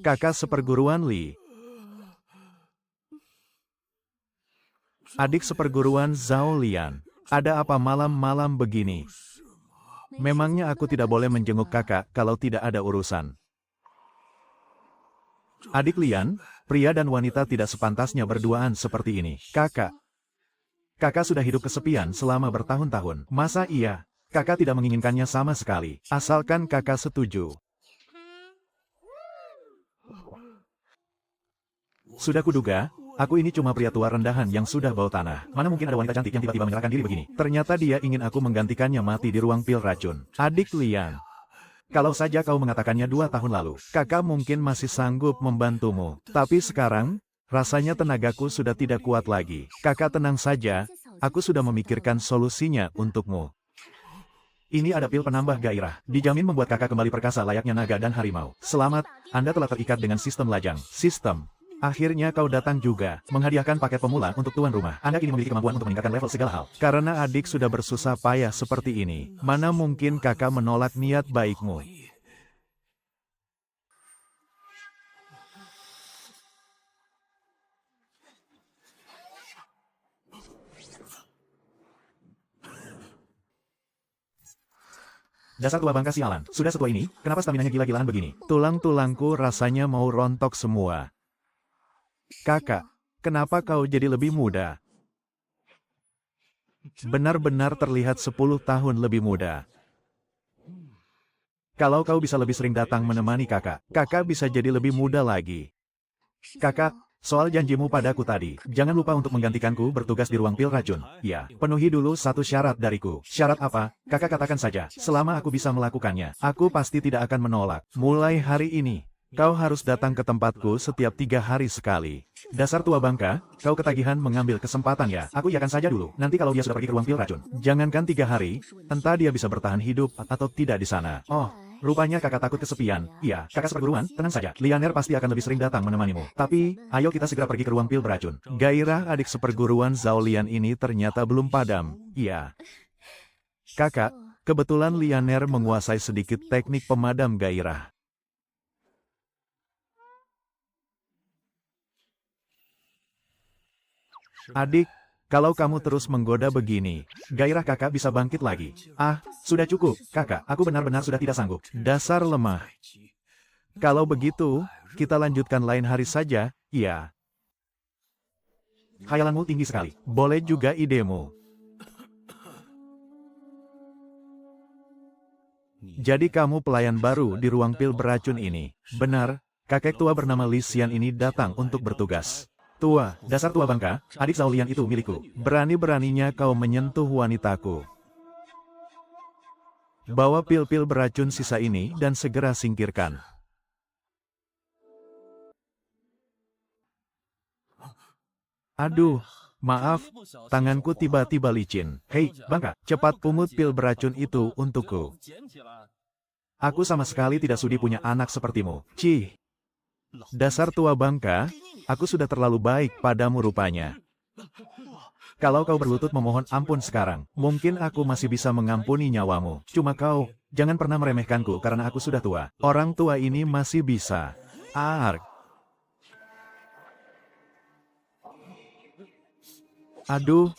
Kakak seperguruan Li. Adik seperguruan Zhao Lian. Ada apa malam-malam begini? Memangnya aku tidak boleh menjenguk kakak kalau tidak ada urusan. Adik Lian, pria dan wanita tidak sepantasnya berduaan seperti ini. Kakak sudah hidup kesepian selama bertahun-tahun. Masa iya? Kakak tidak menginginkannya sama sekali. Asalkan kakak setuju. Sudah kuduga, aku ini cuma pria tua rendahan yang sudah bau tanah. Mana mungkin ada wanita cantik yang tiba-tiba menyerahkan diri begini. Ternyata dia ingin aku menggantikannya mati di ruang pil racun. Adik Lian, kalau saja kau mengatakannya 2 tahun lalu, kakak mungkin masih sanggup membantumu. Tapi sekarang, rasanya tenagaku sudah tidak kuat lagi. Kakak tenang saja, aku sudah memikirkan solusinya untukmu. Ini ada pil penambah gairah. Dijamin membuat kakak kembali perkasa layaknya naga dan harimau. Selamat, Anda telah terikat dengan sistem lajang. Sistem. Akhirnya kau datang juga, menghadiahkan paket pemula untuk tuan rumah. Anda kini memiliki kemampuan untuk meningkatkan level segala hal. Karena adik sudah bersusah payah seperti ini, mana mungkin kakak menolak niat baikmu. Dasar tua bangka sialan, sudah setua ini, kenapa staminanya gila-gilaan begini? Tulang-tulangku rasanya mau rontok semua. Kakak, kenapa kau jadi lebih muda? Benar-benar terlihat 10 tahun lebih muda. Kalau kau bisa lebih sering datang menemani kakak, kakak bisa jadi lebih muda lagi. Kakak, soal janjimu padaku tadi, jangan lupa untuk menggantikanku bertugas di ruang pil racun. Ya, penuhi dulu satu syarat dariku. Syarat apa? Kakak katakan saja, selama aku bisa melakukannya, aku pasti tidak akan menolak. Mulai hari ini, kau harus datang ke tempatku setiap 3 hari sekali. Dasar tua bangka, kau ketagihan mengambil kesempatan ya. Aku iakan saja dulu, nanti kalau dia sudah pergi ke ruang pil racun. Jangankan 3 hari, entah dia bisa bertahan hidup atau tidak di sana. Oh, rupanya kakak takut kesepian. Iya, kakak seperguruan, tenang saja. Lianer pasti akan lebih sering datang menemanimu. Tapi, ayo kita segera pergi ke ruang pil beracun. Gairah adik seperguruan Zhao Lian ini ternyata belum padam. Iya. Kakak, kebetulan Lianer menguasai sedikit teknik pemadam gairah. Adik, kalau kamu terus menggoda begini, gairah kakak bisa bangkit lagi. Ah, sudah cukup, kakak, aku benar-benar sudah tidak sanggup. Dasar lemah. Kalau begitu, kita lanjutkan lain hari saja, ya. Khayalanmu tinggi sekali. Boleh juga idemu. Jadi kamu pelayan baru di ruang pil beracun ini. Benar, kakek tua bernama Li Xian ini datang untuk bertugas. Tua, dasar tua bangka, adik Zhao Lian itu milikku. Berani-beraninya kau menyentuh wanitaku. Bawa pil-pil beracun sisa ini dan segera singkirkan. Aduh, maaf, tanganku tiba-tiba licin. Hei, bangka, cepat pungut pil beracun itu untukku. Aku sama sekali tidak sudi punya anak sepertimu. Cih. Dasar tua bangka, aku sudah terlalu baik padamu rupanya. Kalau kau berlutut memohon ampun sekarang, mungkin aku masih bisa mengampuni nyawamu. Cuma kau, jangan pernah meremehkanku karena aku sudah tua. Orang tua ini masih bisa. Ark. Aduh,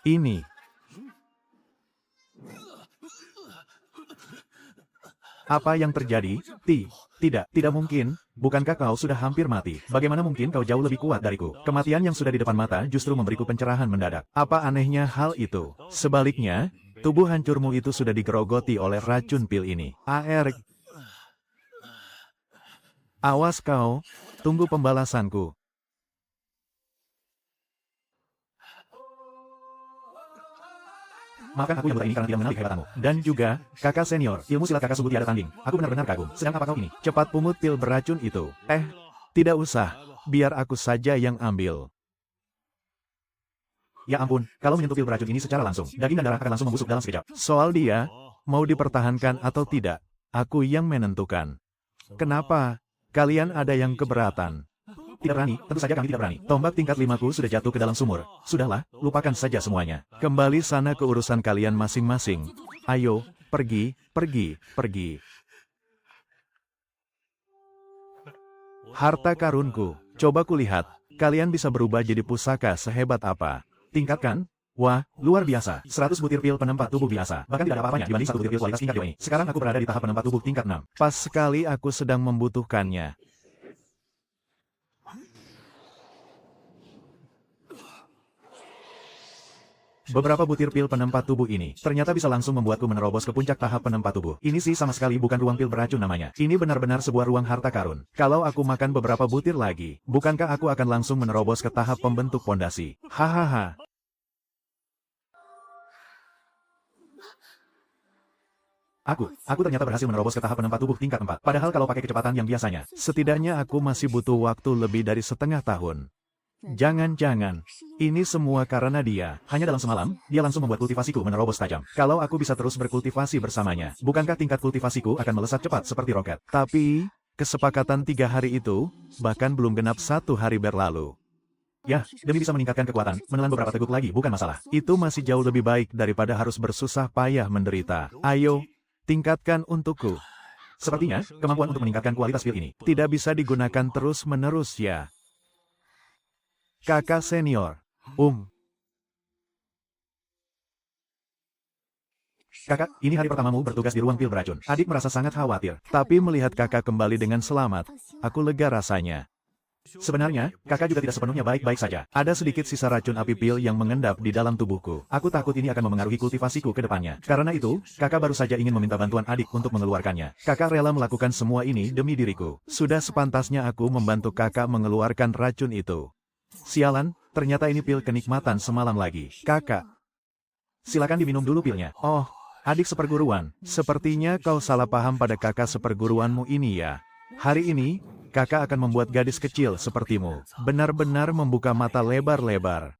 ini. Apa yang terjadi? Tidak mungkin. Bukankah kau sudah hampir mati? Bagaimana mungkin kau jauh lebih kuat dariku? Kematian yang sudah di depan mata justru memberiku pencerahan mendadak. Apa anehnya hal itu? Sebaliknya, tubuh hancurmu itu sudah digerogoti oleh racun pil ini. Erik. Awas kau, tunggu pembalasanku. Makan aku yang buta ini karena tidak mengenali kehebatanmu. Dan juga, kakak senior, ilmu silat kakak sungguh tiada tanding. Aku benar-benar kagum. Sedang apa kau ini? Cepat pungut pil beracun itu. Tidak usah. Biar aku saja yang ambil. Ya ampun, kalau menyentuh pil beracun ini secara langsung, daging dan darah akan langsung membusuk dalam sekejap. Soal dia, mau dipertahankan atau tidak, aku yang menentukan. Kenapa? Kalian ada yang keberatan? Tidak berani, tentu saja kami tidak berani. Tombak tingkat 5ku sudah jatuh ke dalam sumur. Sudahlah, lupakan saja semuanya. Kembali sana ke urusan kalian masing-masing. Ayo, pergi. Harta karunku. Coba kulihat. Kalian bisa berubah jadi pusaka sehebat apa. Tingkatkan. Wah, luar biasa. 100 butir pil penempat tubuh biasa. Bahkan tidak ada apa-apanya dibanding 1 butir pil kualitas tingkat 2 ini. Sekarang aku berada di tahap penempat tubuh tingkat 6. Pas sekali aku sedang membutuhkannya. Beberapa butir pil penempat tubuh ini ternyata bisa langsung membuatku menerobos ke puncak tahap penempat tubuh. Ini sih sama sekali bukan ruang pil beracun namanya. Ini benar-benar sebuah ruang harta karun. Kalau aku makan beberapa butir lagi, bukankah aku akan langsung menerobos ke tahap pembentuk pondasi? Hahaha. Aku ternyata berhasil menerobos ke tahap penempat tubuh tingkat 4. Padahal kalau pakai kecepatan yang biasanya, setidaknya aku masih butuh waktu lebih dari setengah tahun. Jangan-jangan, ini semua karena dia. Hanya dalam semalam, dia langsung membuat kultivasiku menerobos tajam. Kalau aku bisa terus berkultivasi bersamanya, bukankah tingkat kultivasiku akan melesat cepat seperti roket? Tapi, kesepakatan 3 hari itu, bahkan belum genap 1 hari berlalu. Ya, demi bisa meningkatkan kekuatan, menelan beberapa teguk lagi bukan masalah. Itu masih jauh lebih baik daripada harus bersusah payah menderita. Ayo, tingkatkan untukku. Sepertinya, kemampuan untuk meningkatkan kualitas pil ini tidak bisa digunakan terus-menerus ya. Kakak senior. Kakak, ini hari pertamamu bertugas di ruang pil beracun. Adik merasa sangat khawatir, tapi melihat kakak kembali dengan selamat, aku lega rasanya. Sebenarnya, kakak juga tidak sepenuhnya baik-baik saja. Ada sedikit sisa racun api pil yang mengendap di dalam tubuhku. Aku takut ini akan memengaruhi kultivasiku ke depannya. Karena itu, kakak baru saja ingin meminta bantuan adik untuk mengeluarkannya. Kakak rela melakukan semua ini demi diriku. Sudah sepantasnya aku membantu kakak mengeluarkan racun itu. Sialan, ternyata ini pil kenikmatan semalam lagi. Kakak, silakan diminum dulu pilnya. Oh, adik seperguruan, sepertinya kau salah paham pada kakak seperguruanmu ini ya. Hari ini, kakak akan membuat gadis kecil sepertimu benar-benar membuka mata lebar-lebar.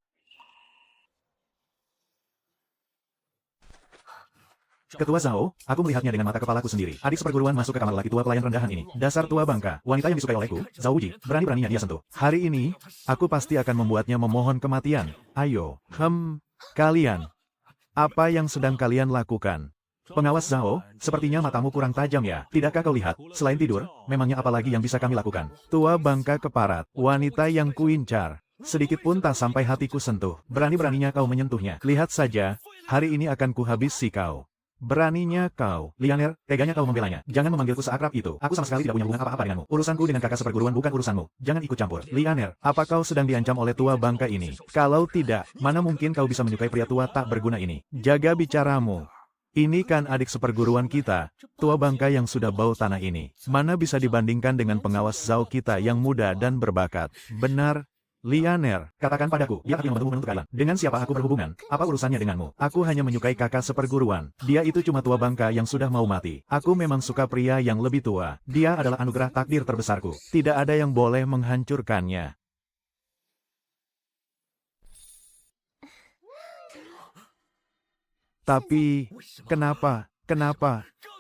Ketua Zhao, aku melihatnya dengan mata kepalaku sendiri. Adik seperguruan masuk ke kamar lelaki tua pelayan rendahan ini. Dasar tua bangka, wanita yang disukai olehku, Zhao Wuji, berani-beraninya dia sentuh. Hari ini, aku pasti akan membuatnya memohon kematian. Ayo, kalian. Apa yang sedang kalian lakukan? Pengawas Zhao, sepertinya matamu kurang tajam ya. Tidakkah kau lihat, selain tidur, memangnya apa lagi yang bisa kami lakukan? Tua bangka keparat, wanita yang kuincar. Sedikit pun tak sampai hatiku sentuh. Berani-beraninya kau menyentuhnya. Lihat saja, hari ini akan kuhabisi kau. Beraninya kau. Lianer, teganya kau membelanya. Jangan memanggilku seakrab itu. Aku sama sekali tidak punya hubungan apa-apa denganmu. Urusanku dengan kakak seperguruan bukan urusanmu. Jangan ikut campur. Lianer, apa kau sedang diancam oleh tua bangka ini? Kalau tidak, mana mungkin kau bisa menyukai pria tua tak berguna ini? Jaga bicaramu. Ini kan adik seperguruan kita, tua bangka yang sudah bau tanah ini. Mana bisa dibandingkan dengan pengawas Zhao kita yang muda dan berbakat. Benar, Lianer, katakan padaku, dia akan membantumu menuntut keadilan. Dengan siapa aku berhubungan? Apa urusannya denganmu? Aku hanya menyukai kakak seperguruan. Dia itu cuma tua bangka yang sudah mau mati. Aku memang suka pria yang lebih tua. Dia adalah anugerah takdir terbesarku. Tidak ada yang boleh menghancurkannya. Tapi, kenapa?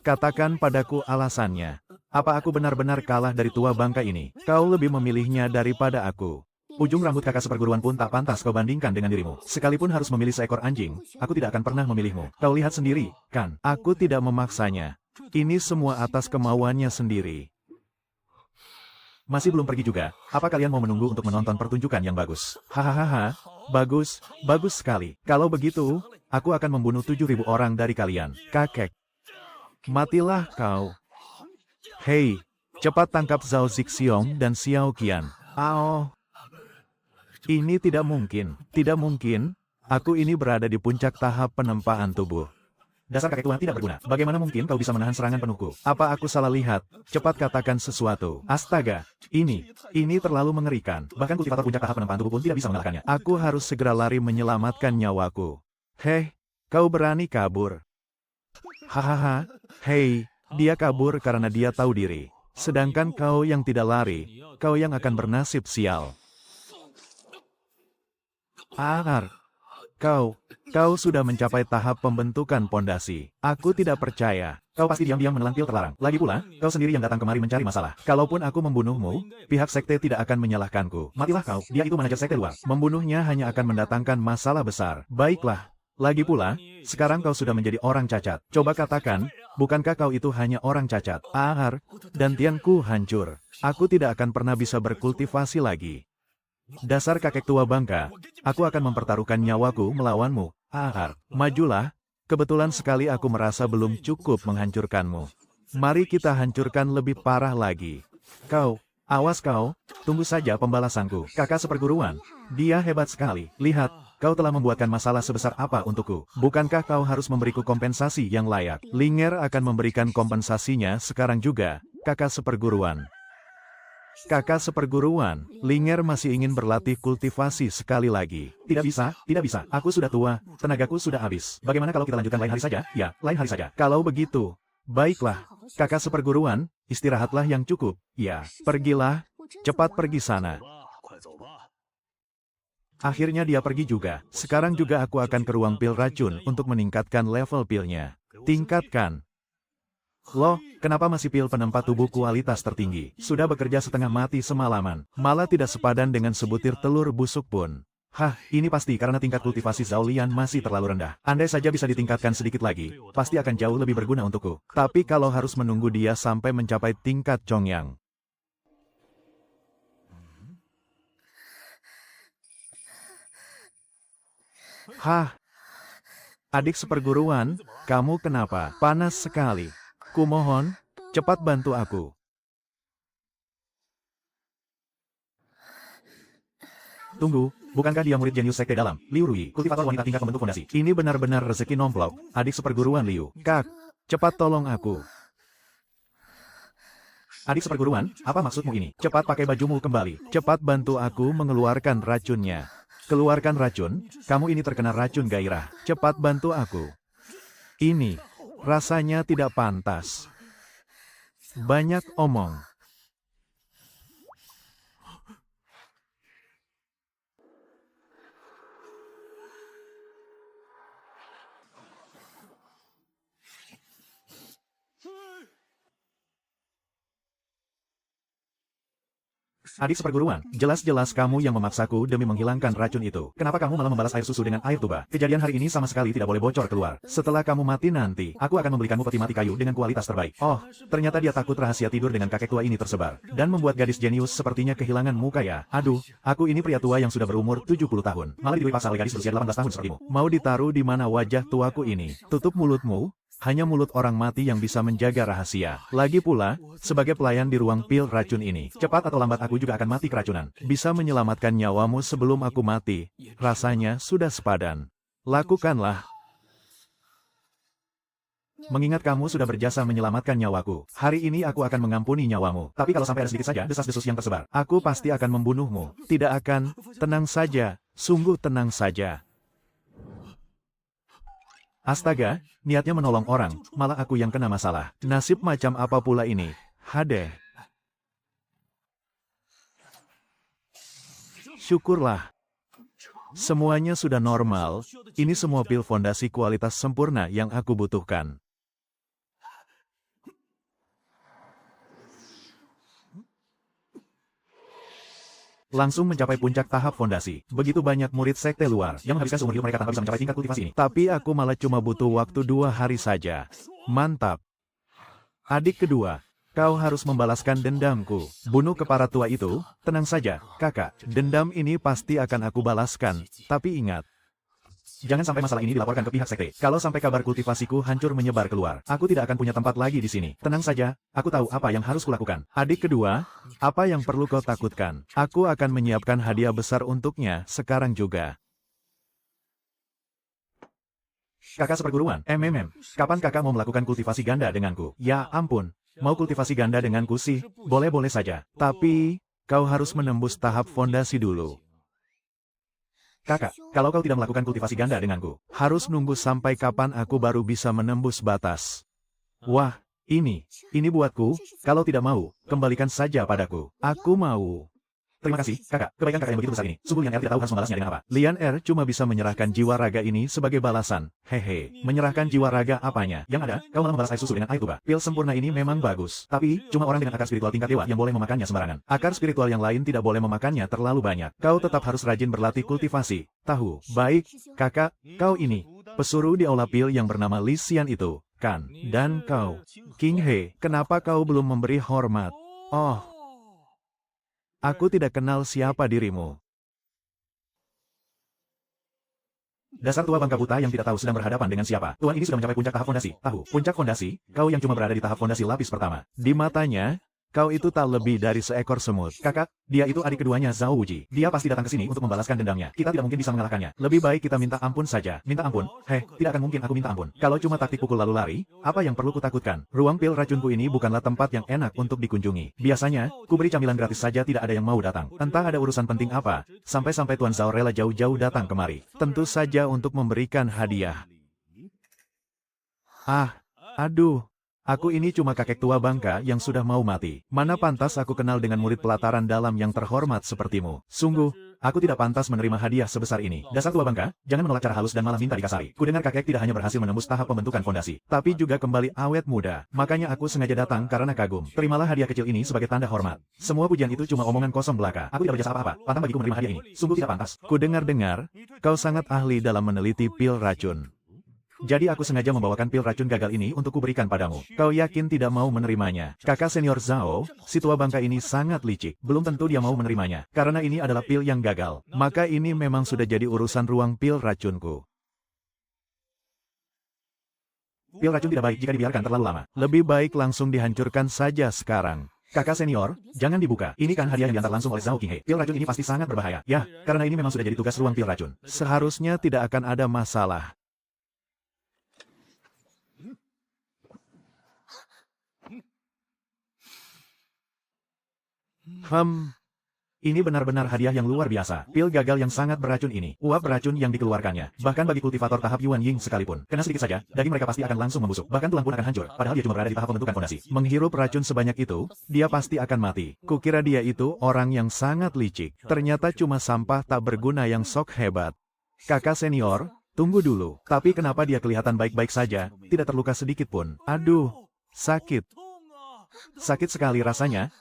Katakan padaku alasannya. Apa aku benar-benar kalah dari tua bangka ini? Kau lebih memilihnya daripada aku. Ujung rambut kakak seperguruan pun tak pantas kau bandingkan dengan dirimu. Sekalipun harus memilih seekor anjing, aku tidak akan pernah memilihmu. Kau lihat sendiri, kan? Aku tidak memaksanya. Ini semua atas kemauannya sendiri. Masih belum pergi juga. Apa kalian mau menunggu untuk menonton pertunjukan yang bagus? Hahaha, bagus sekali. Kalau begitu, aku akan membunuh 7.000 orang dari kalian. Kakek. Matilah kau. Hei, cepat tangkap Zhao Zixiong dan Xiao Qian. Ini tidak mungkin. Aku ini berada di puncak tahap penempaan tubuh. Dasar kakek tua tidak berguna. Bagaimana mungkin kau bisa menahan serangan penuhku? Apa aku salah lihat? Cepat katakan sesuatu. Astaga, ini terlalu mengerikan. Bahkan kultivator puncak tahap penempaan tubuh pun tidak bisa mengalahkannya. Aku harus segera lari menyelamatkan nyawaku. Hei, kau berani kabur? Hahaha, hei, dia kabur karena dia tahu diri. Sedangkan kau yang tidak lari, kau yang akan bernasib sial. Kau sudah mencapai tahap pembentukan pondasi. Aku tidak percaya. Kau pasti diam-diam menelan pil terlarang. Lagi pula, kau sendiri yang datang kemari mencari masalah. Kalaupun aku membunuhmu, pihak sekte tidak akan menyalahkanku. Matilah kau, dia itu manajer sekte luar. Membunuhnya hanya akan mendatangkan masalah besar. Baiklah. Lagi pula, sekarang kau sudah menjadi orang cacat. Coba katakan, Bukankah kau itu hanya orang cacat? Ahar, dan Tianku hancur. Aku tidak akan pernah bisa berkultivasi lagi. Dasar kakek tua bangka, aku akan mempertaruhkan nyawaku melawanmu. Ahar, majulah. Kebetulan sekali aku merasa belum cukup menghancurkanmu. Mari kita hancurkan lebih parah lagi. Kau, awas kau, tunggu saja pembalasanku. Kakak seperguruan, dia hebat sekali. Lihat, kau telah membuatkan masalah sebesar apa untukku. Bukankah kau harus memberiku kompensasi yang layak? Linger akan memberikan kompensasinya sekarang juga, kakak seperguruan. Kakak seperguruan, Linger masih ingin berlatih kultivasi sekali lagi. Tidak bisa, tidak bisa. Aku sudah tua, tenagaku sudah habis. Bagaimana kalau kita lanjutkan lain hari saja? Ya, lain hari saja. Kalau begitu, baiklah. Kakak seperguruan, istirahatlah yang cukup. Ya, pergilah, cepat pergi sana. Akhirnya dia pergi juga. Sekarang juga aku akan ke ruang pil racun untuk meningkatkan level pilnya. Tingkatkan. Loh, kenapa masih pil penempat tubuh kualitas tertinggi? Sudah bekerja setengah mati semalaman. Malah tidak sepadan dengan sebutir telur busuk pun. Hah, ini pasti karena tingkat kultivasi Zhao-Lian masih terlalu rendah. Andai saja bisa ditingkatkan sedikit lagi, pasti akan jauh lebih berguna untukku. Tapi kalau harus menunggu dia sampai mencapai tingkat Chongyang. Hah, adik seperguruan, kamu kenapa? Panas sekali. Kumohon, cepat bantu aku. Tunggu, bukankah dia murid jenius sekte dalam? Liu Rui, kultivator wanita tingkat pembentuk fondasi. Ini benar-benar rezeki nomplok, adik seperguruan Liu. Kak, cepat tolong aku. Adik seperguruan, apa maksudmu ini? Cepat pakai bajumu kembali. Cepat bantu aku mengeluarkan racunnya. Keluarkan racun, kamu ini terkena racun gairah. Cepat bantu aku. Ini, rasanya tidak pantas. Banyak omong. Adik seperguruan, jelas-jelas kamu yang memaksaku demi menghilangkan racun itu. Kenapa kamu malah membalas air susu dengan air tuba? Kejadian hari ini sama sekali tidak boleh bocor keluar. Setelah kamu mati nanti, aku akan membelikanmu peti mati kayu dengan kualitas terbaik. Oh, ternyata dia takut rahasia tidur dengan kakek tua ini tersebar. Dan membuat gadis jenius sepertinya kehilangan muka ya. Aduh, aku ini pria tua yang sudah berumur 70 tahun. Malah didui paksa oleh gadis berusia 18 tahun sepertimu. Mau ditaruh di mana wajah tuaku ini? Tutup mulutmu. Hanya mulut orang mati yang bisa menjaga rahasia. Lagi pula, sebagai pelayan di ruang pil racun ini, cepat atau lambat aku juga akan mati keracunan. Bisa menyelamatkan nyawamu sebelum aku mati, rasanya sudah sepadan. Lakukanlah. Mengingat kamu sudah berjasa menyelamatkan nyawaku, hari ini aku akan mengampuni nyawamu. Tapi kalau sampai ada sedikit saja desas-desus yang tersebar, aku pasti akan membunuhmu. Tidak akan, tenang saja, sungguh tenang saja. Astaga, niatnya menolong orang, malah aku yang kena masalah. Nasib macam apa pula ini? Hadeh. Syukurlah. Semuanya sudah normal, ini semua pil fondasi kualitas sempurna yang aku butuhkan. Langsung mencapai puncak tahap fondasi. Begitu banyak murid sekte luar yang menghabiskan seumur hidup mereka tanpa bisa mencapai tingkat kultivasi ini. Tapi aku malah cuma butuh waktu 2 hari saja. Mantap. Adik kedua, kau harus membalaskan dendamku. Bunuh kepala tua itu, tenang saja, kakak. Dendam ini pasti akan aku balaskan. Tapi ingat, jangan sampai masalah ini dilaporkan ke pihak sekte. Kalau sampai kabar kultivasiku hancur menyebar keluar, aku tidak akan punya tempat lagi di sini. Tenang saja, aku tahu apa yang harus kulakukan. Adik kedua, apa yang perlu kau takutkan? Aku akan menyiapkan hadiah besar untuknya sekarang juga. Kakak seperguruan, kapan kakak mau melakukan kultivasi ganda denganku? Ya ampun, mau kultivasi ganda denganku sih, boleh-boleh saja. Tapi, kau harus menembus tahap fondasi dulu. Kakak, kalau kau tidak melakukan kultivasi ganda denganku, harus nunggu sampai kapan aku baru bisa menembus batas. Wah, ini buatku, kalau tidak mau, kembalikan saja padaku. Aku mau. Terima kasih, kakak. Kebaikan kakak yang begitu besar ini. Sungguh Lian R tidak tahu harus membalasnya dengan apa. Lian R cuma bisa menyerahkan jiwa raga ini sebagai balasan. Hehe, menyerahkan jiwa raga apanya? Yang ada, kau malah membalas air susu dengan air tuba. Pil sempurna ini memang bagus. Tapi, cuma orang dengan akar spiritual tingkat dewa yang boleh memakannya sembarangan. Akar spiritual yang lain tidak boleh memakannya terlalu banyak. Kau tetap harus rajin berlatih kultivasi. Tahu, baik, kakak, kau ini. Pesuruh di aula pil yang bernama Li Xian itu, kan? Dan kau, King He, kenapa kau belum memberi hormat? Oh, aku tidak kenal siapa dirimu. Dasar tua bangka buta yang tidak tahu sedang berhadapan dengan siapa. Tuan ini sudah mencapai puncak tahap fondasi. Tahu, puncak fondasi, kau yang cuma berada di tahap fondasi lapis pertama. Di matanya, kau itu tak lebih dari seekor semut. Kakak, dia itu adik keduanya Zhao Wuji. Dia pasti datang ke sini untuk membalaskan dendamnya. Kita tidak mungkin bisa mengalahkannya. Lebih baik kita minta ampun saja. Minta ampun? Heh, tidak akan mungkin aku minta ampun. Kalau cuma taktik pukul lalu lari, apa yang perlu kutakutkan? Ruang pil racunku ini bukanlah tempat yang enak untuk dikunjungi. Biasanya, kuberi camilan gratis saja tidak ada yang mau datang. Entah ada urusan penting apa, sampai-sampai Tuan Zhao rela jauh-jauh datang kemari. Tentu saja untuk memberikan hadiah. Aduh. Aku ini cuma kakek tua bangka yang sudah mau mati. Mana pantas aku kenal dengan murid pelataran dalam yang terhormat sepertimu. Sungguh, aku tidak pantas menerima hadiah sebesar ini. Dasar tua bangka, jangan menolak cara halus dan malah minta dikasari. Kudengar kakek tidak hanya berhasil menembus tahap pembentukan fondasi, tapi juga kembali awet muda. Makanya aku sengaja datang karena kagum. Terimalah hadiah kecil ini sebagai tanda hormat. Semua pujian itu cuma omongan kosong belaka. Aku tidak berjasa apa-apa, pantang bagiku menerima hadiah ini. Sungguh tidak pantas. Kudengar-dengar, kau sangat ahli dalam meneliti pil racun. Jadi aku sengaja membawakan pil racun gagal ini untuk kuberikan padamu. Kau yakin tidak mau menerimanya? Kakak senior Zhao, si tua bangka ini sangat licik. Belum tentu dia mau menerimanya. Karena ini adalah pil yang gagal. Maka ini memang sudah jadi urusan ruang pil racunku. Pil racun tidak baik jika dibiarkan terlalu lama. Lebih baik langsung dihancurkan saja sekarang. Kakak senior, jangan dibuka. Ini kan hadiah yang diantar langsung oleh Zhao King He. Pil racun ini pasti sangat berbahaya. Ya, karena ini memang sudah jadi tugas ruang pil racun. Seharusnya tidak akan ada masalah. Ini benar-benar hadiah yang luar biasa. Pil gagal yang sangat beracun ini. Uap beracun yang dikeluarkannya. Bahkan bagi kultivator tahap Yuan Ying sekalipun. Kena sedikit saja, daging mereka pasti akan langsung membusuk. Bahkan tulang pun akan hancur. Padahal dia cuma berada di tahap pembentukan fondasi. Menghirup racun sebanyak itu, dia pasti akan mati. Kukira dia itu orang yang sangat licik. Ternyata cuma sampah tak berguna yang sok hebat. Kakak senior, tunggu dulu. Tapi kenapa dia kelihatan baik-baik saja, tidak terluka sedikit pun? Aduh, sakit. Sakit sekali rasanya,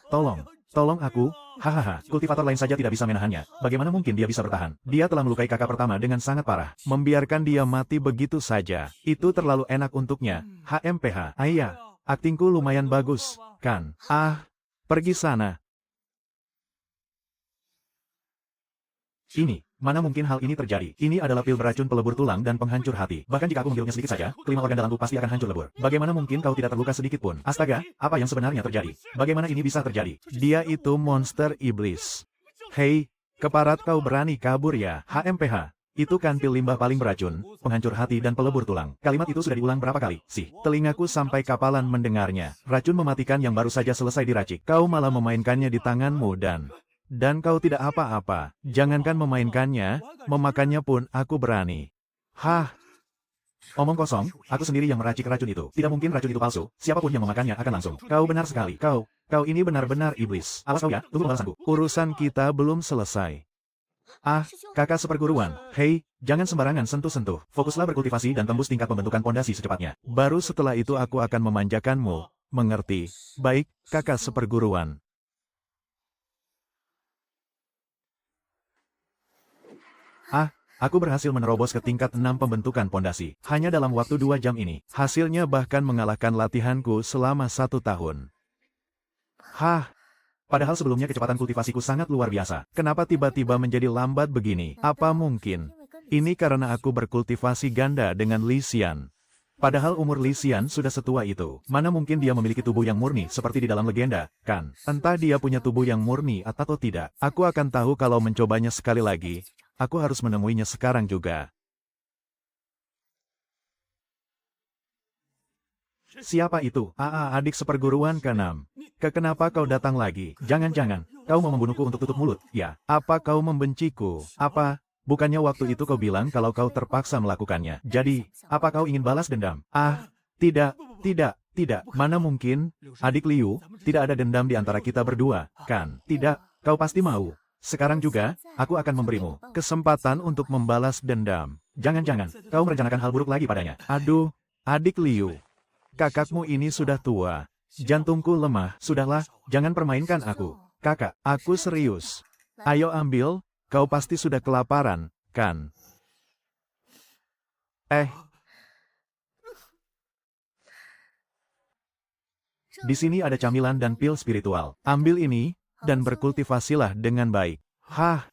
Tolong aku, hahaha, kultivator lain saja tidak bisa menahannya. Bagaimana mungkin dia bisa bertahan? Dia telah melukai kakak pertama dengan sangat parah. Membiarkan dia mati begitu saja, itu terlalu enak untuknya. HMPH, ayah, aktingku lumayan bagus, kan? Pergi sana. Ini, mana mungkin hal ini terjadi? Ini adalah pil beracun pelebur tulang dan penghancur hati. Bahkan jika aku menghirupnya sedikit saja, kelima organ dalamku pasti akan hancur lebur. Bagaimana mungkin kau tidak terluka sedikit pun? Astaga, apa yang sebenarnya terjadi? Bagaimana ini bisa terjadi? Dia itu monster iblis. Hei, keparat kau berani kabur ya? HMPH. Itu kan pil limbah paling beracun, penghancur hati dan pelebur tulang. Kalimat itu sudah diulang berapa kali? Telingaku sampai kapalan mendengarnya. Racun mematikan yang baru saja selesai diracik. Kau malah memainkannya di tanganmu dan kau tidak apa-apa. Jangankan memainkannya, memakannya pun aku berani. Omong kosong, aku sendiri yang meracik racun itu. Tidak mungkin racun itu palsu, siapapun yang memakannya akan langsung. Kau benar sekali, kau ini benar-benar iblis. Awas kau ya, tunggu balasanku. Urusan kita belum selesai. Kakak seperguruan, hei, jangan sembarangan sentuh-sentuh. Fokuslah berkultivasi dan tembus tingkat pembentukan pondasi secepatnya. Baru setelah itu aku akan memanjakanmu, mengerti? Baik, kakak seperguruan. Aku berhasil menerobos ke tingkat 6 pembentukan pondasi. Hanya dalam waktu 2 jam ini. Hasilnya bahkan mengalahkan latihanku selama 1 tahun. Padahal sebelumnya kecepatan kultivasiku sangat luar biasa. Kenapa tiba-tiba menjadi lambat begini? Apa mungkin? Ini karena aku berkultivasi ganda dengan Li Xian. Padahal umur Li Xian sudah setua itu. Mana mungkin dia memiliki tubuh yang murni seperti di dalam legenda, kan? Entah dia punya tubuh yang murni atau tidak. Aku akan tahu kalau mencobanya sekali lagi. Aku harus menemuinya sekarang juga. Siapa itu? Adik seperguruan ke-6. Kenapa kau datang lagi? Jangan-jangan, kau mau membunuhku untuk tutup mulut, ya? Apa kau membenciku? Apa? Bukannya waktu itu kau bilang kalau kau terpaksa melakukannya. Jadi, apa kau ingin balas dendam? Tidak. Mana mungkin? Adik Liu, tidak ada dendam di antara kita berdua, kan? Tidak, kau pasti mau. Sekarang juga, aku akan memberimu kesempatan untuk membalas dendam. Jangan-jangan, kau merencanakan hal buruk lagi padanya. Aduh, adik Liu. Kakakmu ini sudah tua. Jantungku lemah. Sudahlah, jangan permainkan aku. Kakak, aku serius. Ayo ambil, kau pasti sudah kelaparan, kan? Di sini ada camilan dan pil spiritual. Ambil ini, dan berkultivasilah dengan baik. Hah.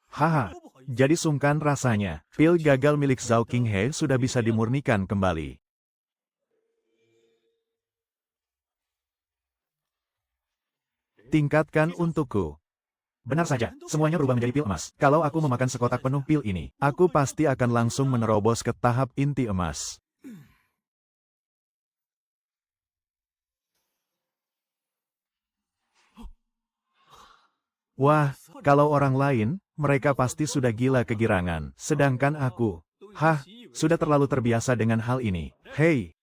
Haha. Jadi sungkan rasanya. Pil gagal milik Zhao Qinghe sudah bisa dimurnikan kembali. Tingkatkan untukku. Benar saja, semuanya berubah menjadi pil emas. Kalau aku memakan sekotak penuh pil ini, aku pasti akan langsung menerobos ke tahap inti emas. Wah, kalau orang lain, mereka pasti sudah gila kegirangan. Sedangkan aku, sudah terlalu terbiasa dengan hal ini. Hei,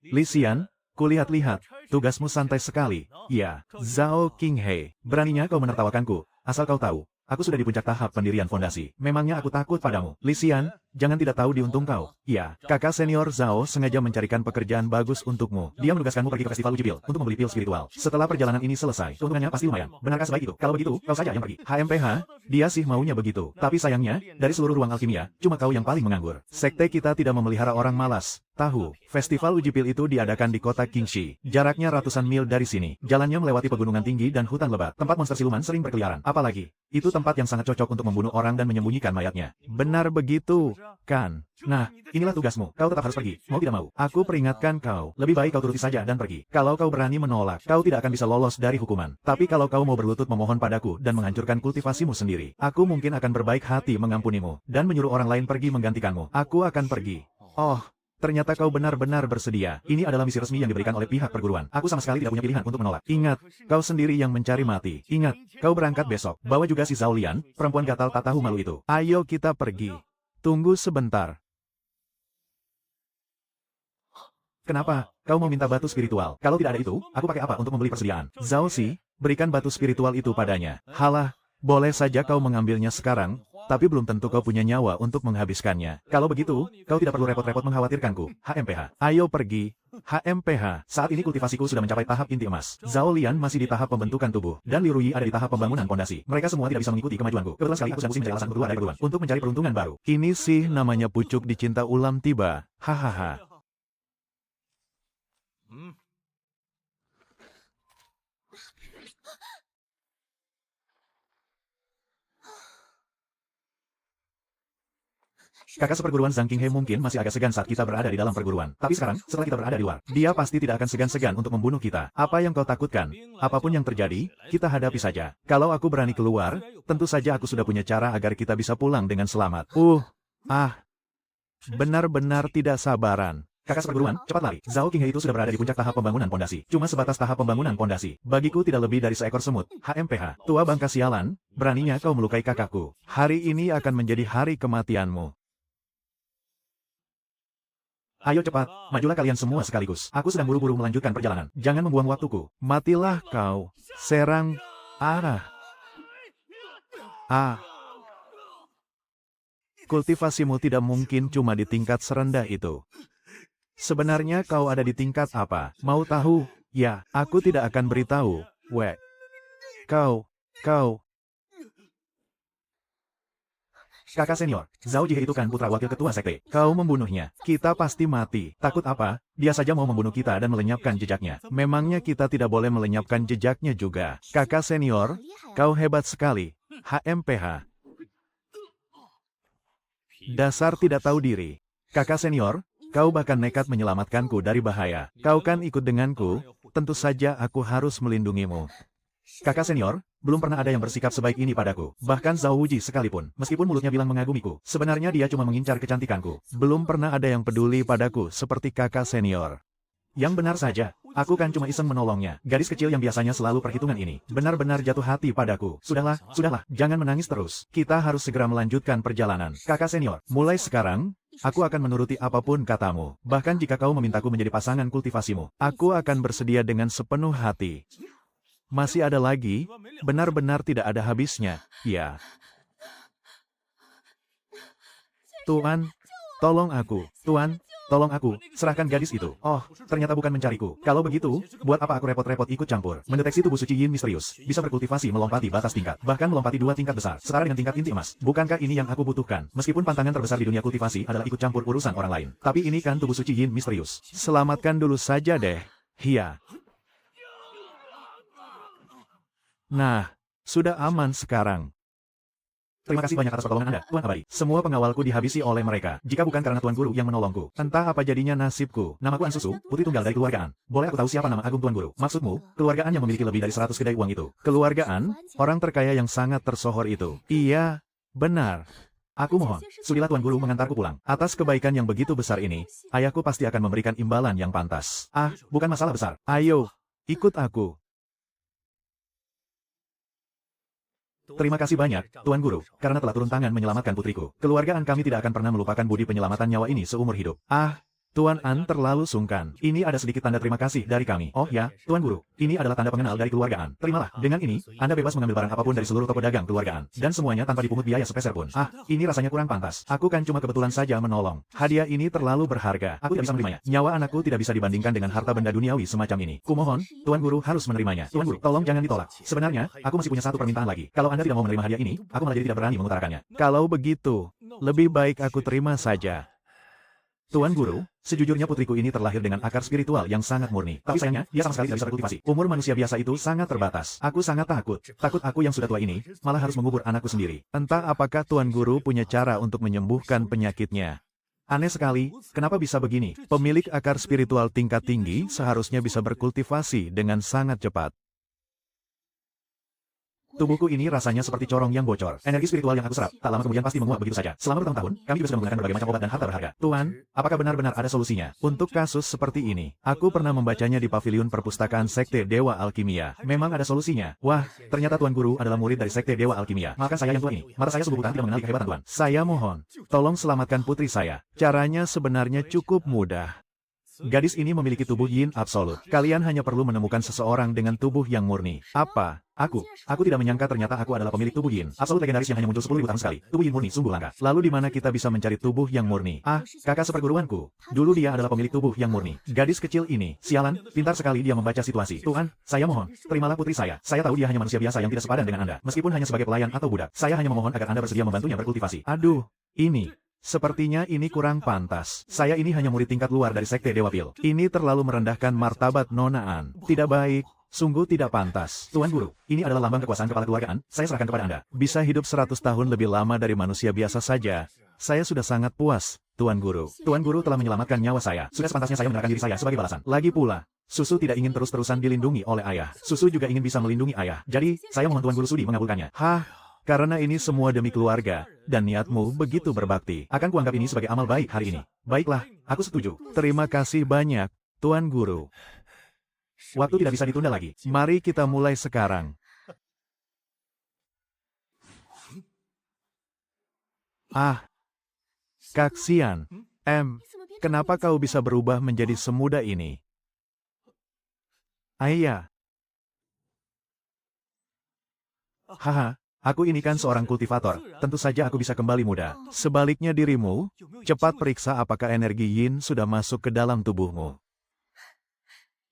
Li Xian, kulihat-lihat, tugasmu santai sekali. Ya, Zhao Qinghe, beraninya kau menertawakanku. Asal kau tahu, aku sudah di puncak tahap pendirian fondasi. Memangnya aku takut padamu. Li Xian, jangan tidak tahu di untung kau. Ya, kakak senior Zhao sengaja mencarikan pekerjaan bagus untukmu. Dia menugaskanmu pergi ke festival uji pil, untuk membeli pil spiritual. Setelah perjalanan ini selesai, keuntungannya pasti lumayan. Benarkah sebaik itu? Kalau begitu, kau saja yang pergi. HMPH, dia sih maunya begitu. Tapi sayangnya, dari seluruh ruang alkimia, cuma kau yang paling menganggur. Sekte kita tidak memelihara orang malas. Tahu, festival uji pil itu diadakan di kota Qingxi. Jaraknya ratusan mil dari sini. Jalannya melewati pegunungan tinggi dan hutan lebat. Tempat monster siluman sering berkeliaran. Apalagi, itu tempat yang sangat cocok untuk membunuh orang dan menyembunyikan mayatnya. Benar begitu, kan? Nah, inilah tugasmu. Kau tetap harus pergi, mau tidak mau. Aku peringatkan kau, lebih baik kau turuti saja dan pergi. Kalau kau berani menolak, kau tidak akan bisa lolos dari hukuman. Tapi kalau kau mau berlutut memohon padaku dan menghancurkan kultivasimu sendiri, aku mungkin akan berbaik hati mengampunimu dan menyuruh orang lain pergi menggantikanmu. Aku akan pergi. Oh, ternyata kau benar-benar bersedia. Ini adalah misi resmi yang diberikan oleh pihak perguruan. Aku sama sekali tidak punya pilihan untuk menolak. Ingat, kau sendiri yang mencari mati. Ingat, kau berangkat besok. Bawa juga si Zhao Lian, perempuan gatal tak tahu malu itu. Ayo kita pergi. Tunggu sebentar. Kenapa? Kau mau minta batu spiritual? Kalau tidak ada itu, aku pakai apa untuk membeli persediaan? Zhao Xi, berikan batu spiritual itu padanya. Halah, boleh saja kau mengambilnya sekarang, tapi belum tentu kau punya nyawa untuk menghabiskannya. Kalau begitu, kau tidak perlu repot-repot mengkhawatirkanku. HMPH. Ayo pergi. HMPH. Saat ini kultivasiku sudah mencapai tahap inti emas. Zhao Lian masih di tahap pembentukan tubuh, dan Li Ruyi ada di tahap pembangunan pondasi. Mereka semua tidak bisa mengikuti kemajuanku. Kebetulan sekali aku sedang pusing mencari alasan berdua dari perguruan untuk mencari peruntungan baru. Ini sih namanya pucuk dicinta ulam tiba. Hahaha. Kakak seperguruan Zhang Qinghe mungkin masih agak segan saat kita berada di dalam perguruan. Tapi sekarang, setelah kita berada di luar, dia pasti tidak akan segan-segan untuk membunuh kita. Apa yang kau takutkan? Apapun yang terjadi, kita hadapi saja. Kalau aku berani keluar, tentu saja aku sudah punya cara agar kita bisa pulang dengan selamat. Benar-benar tidak sabaran. Kakak seperguruan, cepat lari. Zhao Qinghe itu sudah berada di puncak tahap pembangunan pondasi. Cuma sebatas tahap pembangunan pondasi. Bagiku tidak lebih dari seekor semut. HMPH, tua bangka sialan, beraninya kau melukai kakakku. Hari ini akan menjadi hari kematianmu. Ayo cepat, majulah kalian semua sekaligus. Aku sedang buru-buru melanjutkan perjalanan. Jangan membuang waktuku. Matilah kau. Serang arah. Kultivasimu tidak mungkin cuma di tingkat serendah itu. Sebenarnya kau ada di tingkat apa? Mau tahu? Ya, aku tidak akan beritahu. Kau. Kakak senior, Zhao Jie itu kan putra wakil ketua sekte. Kau membunuhnya. Kita pasti mati. Takut apa? Dia saja mau membunuh kita dan melenyapkan jejaknya. Memangnya kita tidak boleh melenyapkan jejaknya juga. Kakak senior, kau hebat sekali. HMPH. Dasar tidak tahu diri. Kakak senior, kau bahkan nekat menyelamatkanku dari bahaya. Kau kan ikut denganku, tentu saja aku harus melindungimu. Kakak senior, belum pernah ada yang bersikap sebaik ini padaku. Bahkan Zhao Wuji sekalipun, meskipun mulutnya bilang mengagumiku, sebenarnya dia cuma mengincar kecantikanku. Belum pernah ada yang peduli padaku seperti kakak senior. Yang benar saja, aku kan cuma iseng menolongnya. Gadis kecil yang biasanya selalu perhitungan ini, benar-benar jatuh hati padaku. Sudahlah, jangan menangis terus. Kita harus segera melanjutkan perjalanan. Kakak senior, mulai sekarang, aku akan menuruti apapun katamu. Bahkan jika kau memintaku menjadi pasangan kultivasimu, aku akan bersedia dengan sepenuh hati. Masih ada lagi, benar-benar tidak ada habisnya, ya. Tuan, tolong aku. Tuan, tolong aku, serahkan gadis itu. Oh, ternyata bukan mencariku. Kalau begitu, buat apa aku repot-repot ikut campur? Mendeteksi tubuh suci yin misterius, bisa berkultivasi melompati batas tingkat, bahkan melompati 2 tingkat besar, setara dengan tingkat inti emas. Bukankah ini yang aku butuhkan? Meskipun pantangan terbesar di dunia kultivasi adalah ikut campur urusan orang lain. Tapi ini kan tubuh suci yin misterius. Selamatkan dulu saja deh. Hia. Nah, sudah aman sekarang. Terima kasih banyak atas pertolongan Anda, Tuan Abadi. Semua pengawalku dihabisi oleh mereka. Jika bukan karena Tuan Guru yang menolongku, entah apa jadinya nasibku. Namaku An Susu, putri tunggal dari keluarga An. Boleh aku tahu siapa nama agung Tuan Guru? Maksudmu, keluarga An yang memiliki lebih dari 100 kedai uang itu. Keluarga An, orang terkaya yang sangat tersohor itu. Iya, benar. Aku mohon, sudilah Tuan Guru mengantarku pulang. Atas kebaikan yang begitu besar ini, ayahku pasti akan memberikan imbalan yang pantas. Ah, bukan masalah besar. Ayo, ikut aku. Terima kasih banyak, Tuan Guru, karena telah turun tangan menyelamatkan putriku. Keluargaan kami tidak akan pernah melupakan budi penyelamatan nyawa ini seumur hidup. Ah, Tuan An terlalu sungkan. Ini ada sedikit tanda terima kasih dari kami. Oh ya, Tuan Guru, ini adalah tanda pengenal dari keluargaan. Terimalah, dengan ini, Anda bebas mengambil barang apapun dari seluruh toko dagang keluargaan. Dan semuanya tanpa dipungut biaya sepeser pun. Ah, ini rasanya kurang pantas. Aku kan cuma kebetulan saja menolong. Hadiah ini terlalu berharga. Aku tidak bisa menerimanya. Nyawa anakku tidak bisa dibandingkan dengan harta benda duniawi semacam ini. Kumohon, Tuan Guru harus menerimanya. Tuan Guru, tolong jangan ditolak. Sebenarnya, aku masih punya satu permintaan lagi. Kalau Anda tidak mau menerima hadiah ini, aku malah jadi tidak berani mengutarakannya. Kalau begitu, lebih baik aku terima saja. Tuan Guru, sejujurnya putriku ini terlahir dengan akar spiritual yang sangat murni. Tapi sayangnya, dia sama sekali tidak bisa berkultivasi. Umur manusia biasa itu sangat terbatas. Aku sangat takut. Takut aku yang sudah tua ini, malah harus mengubur anakku sendiri. Entah apakah Tuan Guru punya cara untuk menyembuhkan penyakitnya. Aneh sekali, kenapa bisa begini? Pemilik akar spiritual tingkat tinggi seharusnya bisa berkultivasi dengan sangat cepat. Tubuhku ini rasanya seperti corong yang bocor. Energi spiritual yang aku serap, tak lama kemudian pasti menguap begitu saja. Selama bertahun-tahun, kami juga sudah menggunakan berbagai macam obat dan harta berharga. Tuan, apakah benar-benar ada solusinya? Untuk kasus seperti ini, aku pernah membacanya di pavilion perpustakaan Sekte Dewa Alkimia. Memang ada solusinya. Wah, ternyata Tuan Guru adalah murid dari Sekte Dewa Alkimia. Maka saya yang tua ini, mata saya sungguh bukan tidak mengenali kehebatan Tuan. Saya mohon, tolong selamatkan putri saya. Caranya sebenarnya cukup mudah. Gadis ini memiliki tubuh yin absolut. Kalian hanya perlu menemukan seseorang dengan tubuh yang murni. Apa? Aku tidak menyangka ternyata aku adalah pemilik tubuh yin absolut legendaris yang hanya muncul 10.000 tahun sekali. Tubuh yin murni sungguh langka. Lalu di mana kita bisa mencari tubuh yang murni? Ah, kakak seperguruanku. Dulu dia adalah pemilik tubuh yang murni. Gadis kecil ini, sialan, pintar sekali dia membaca situasi. Tuan, saya mohon, terimalah putri saya. Saya tahu dia hanya manusia biasa yang tidak sepadan dengan Anda. Meskipun hanya sebagai pelayan atau budak, saya hanya memohon agar Anda bersedia membantunya berkultivasi. Aduh, ini. Sepertinya ini kurang pantas. Saya ini hanya murid tingkat luar dari Sekte Dewa Pil. Ini terlalu merendahkan martabat Nona An. Tidak baik, sungguh tidak pantas. Tuan Guru, ini adalah lambang kekuasaan kepala keluargaan. Saya serahkan kepada Anda. Bisa hidup 100 tahun lebih lama dari manusia biasa saja. Saya sudah sangat puas, Tuan Guru. Tuan Guru telah menyelamatkan nyawa saya. Sudah sepantasnya saya menyerahkan diri saya sebagai balasan. Lagi pula, Susu tidak ingin terus-terusan dilindungi oleh ayah. Susu juga ingin bisa melindungi ayah. Jadi, saya mohon Tuan Guru sudi mengabulkannya. Hah? Karena ini semua demi keluarga, dan niatmu begitu berbakti. Akan kuanggap ini sebagai amal baik hari ini. Baiklah, aku setuju. Terima kasih banyak, Tuan Guru. Waktu tidak bisa ditunda lagi. Mari kita mulai sekarang. Ah, Kak Xian. Kenapa kau bisa berubah menjadi semudah ini? Ayah. Haha. Aku ini kan seorang kultivator, tentu saja aku bisa kembali muda. Sebaliknya dirimu, cepat periksa apakah energi yin sudah masuk ke dalam tubuhmu.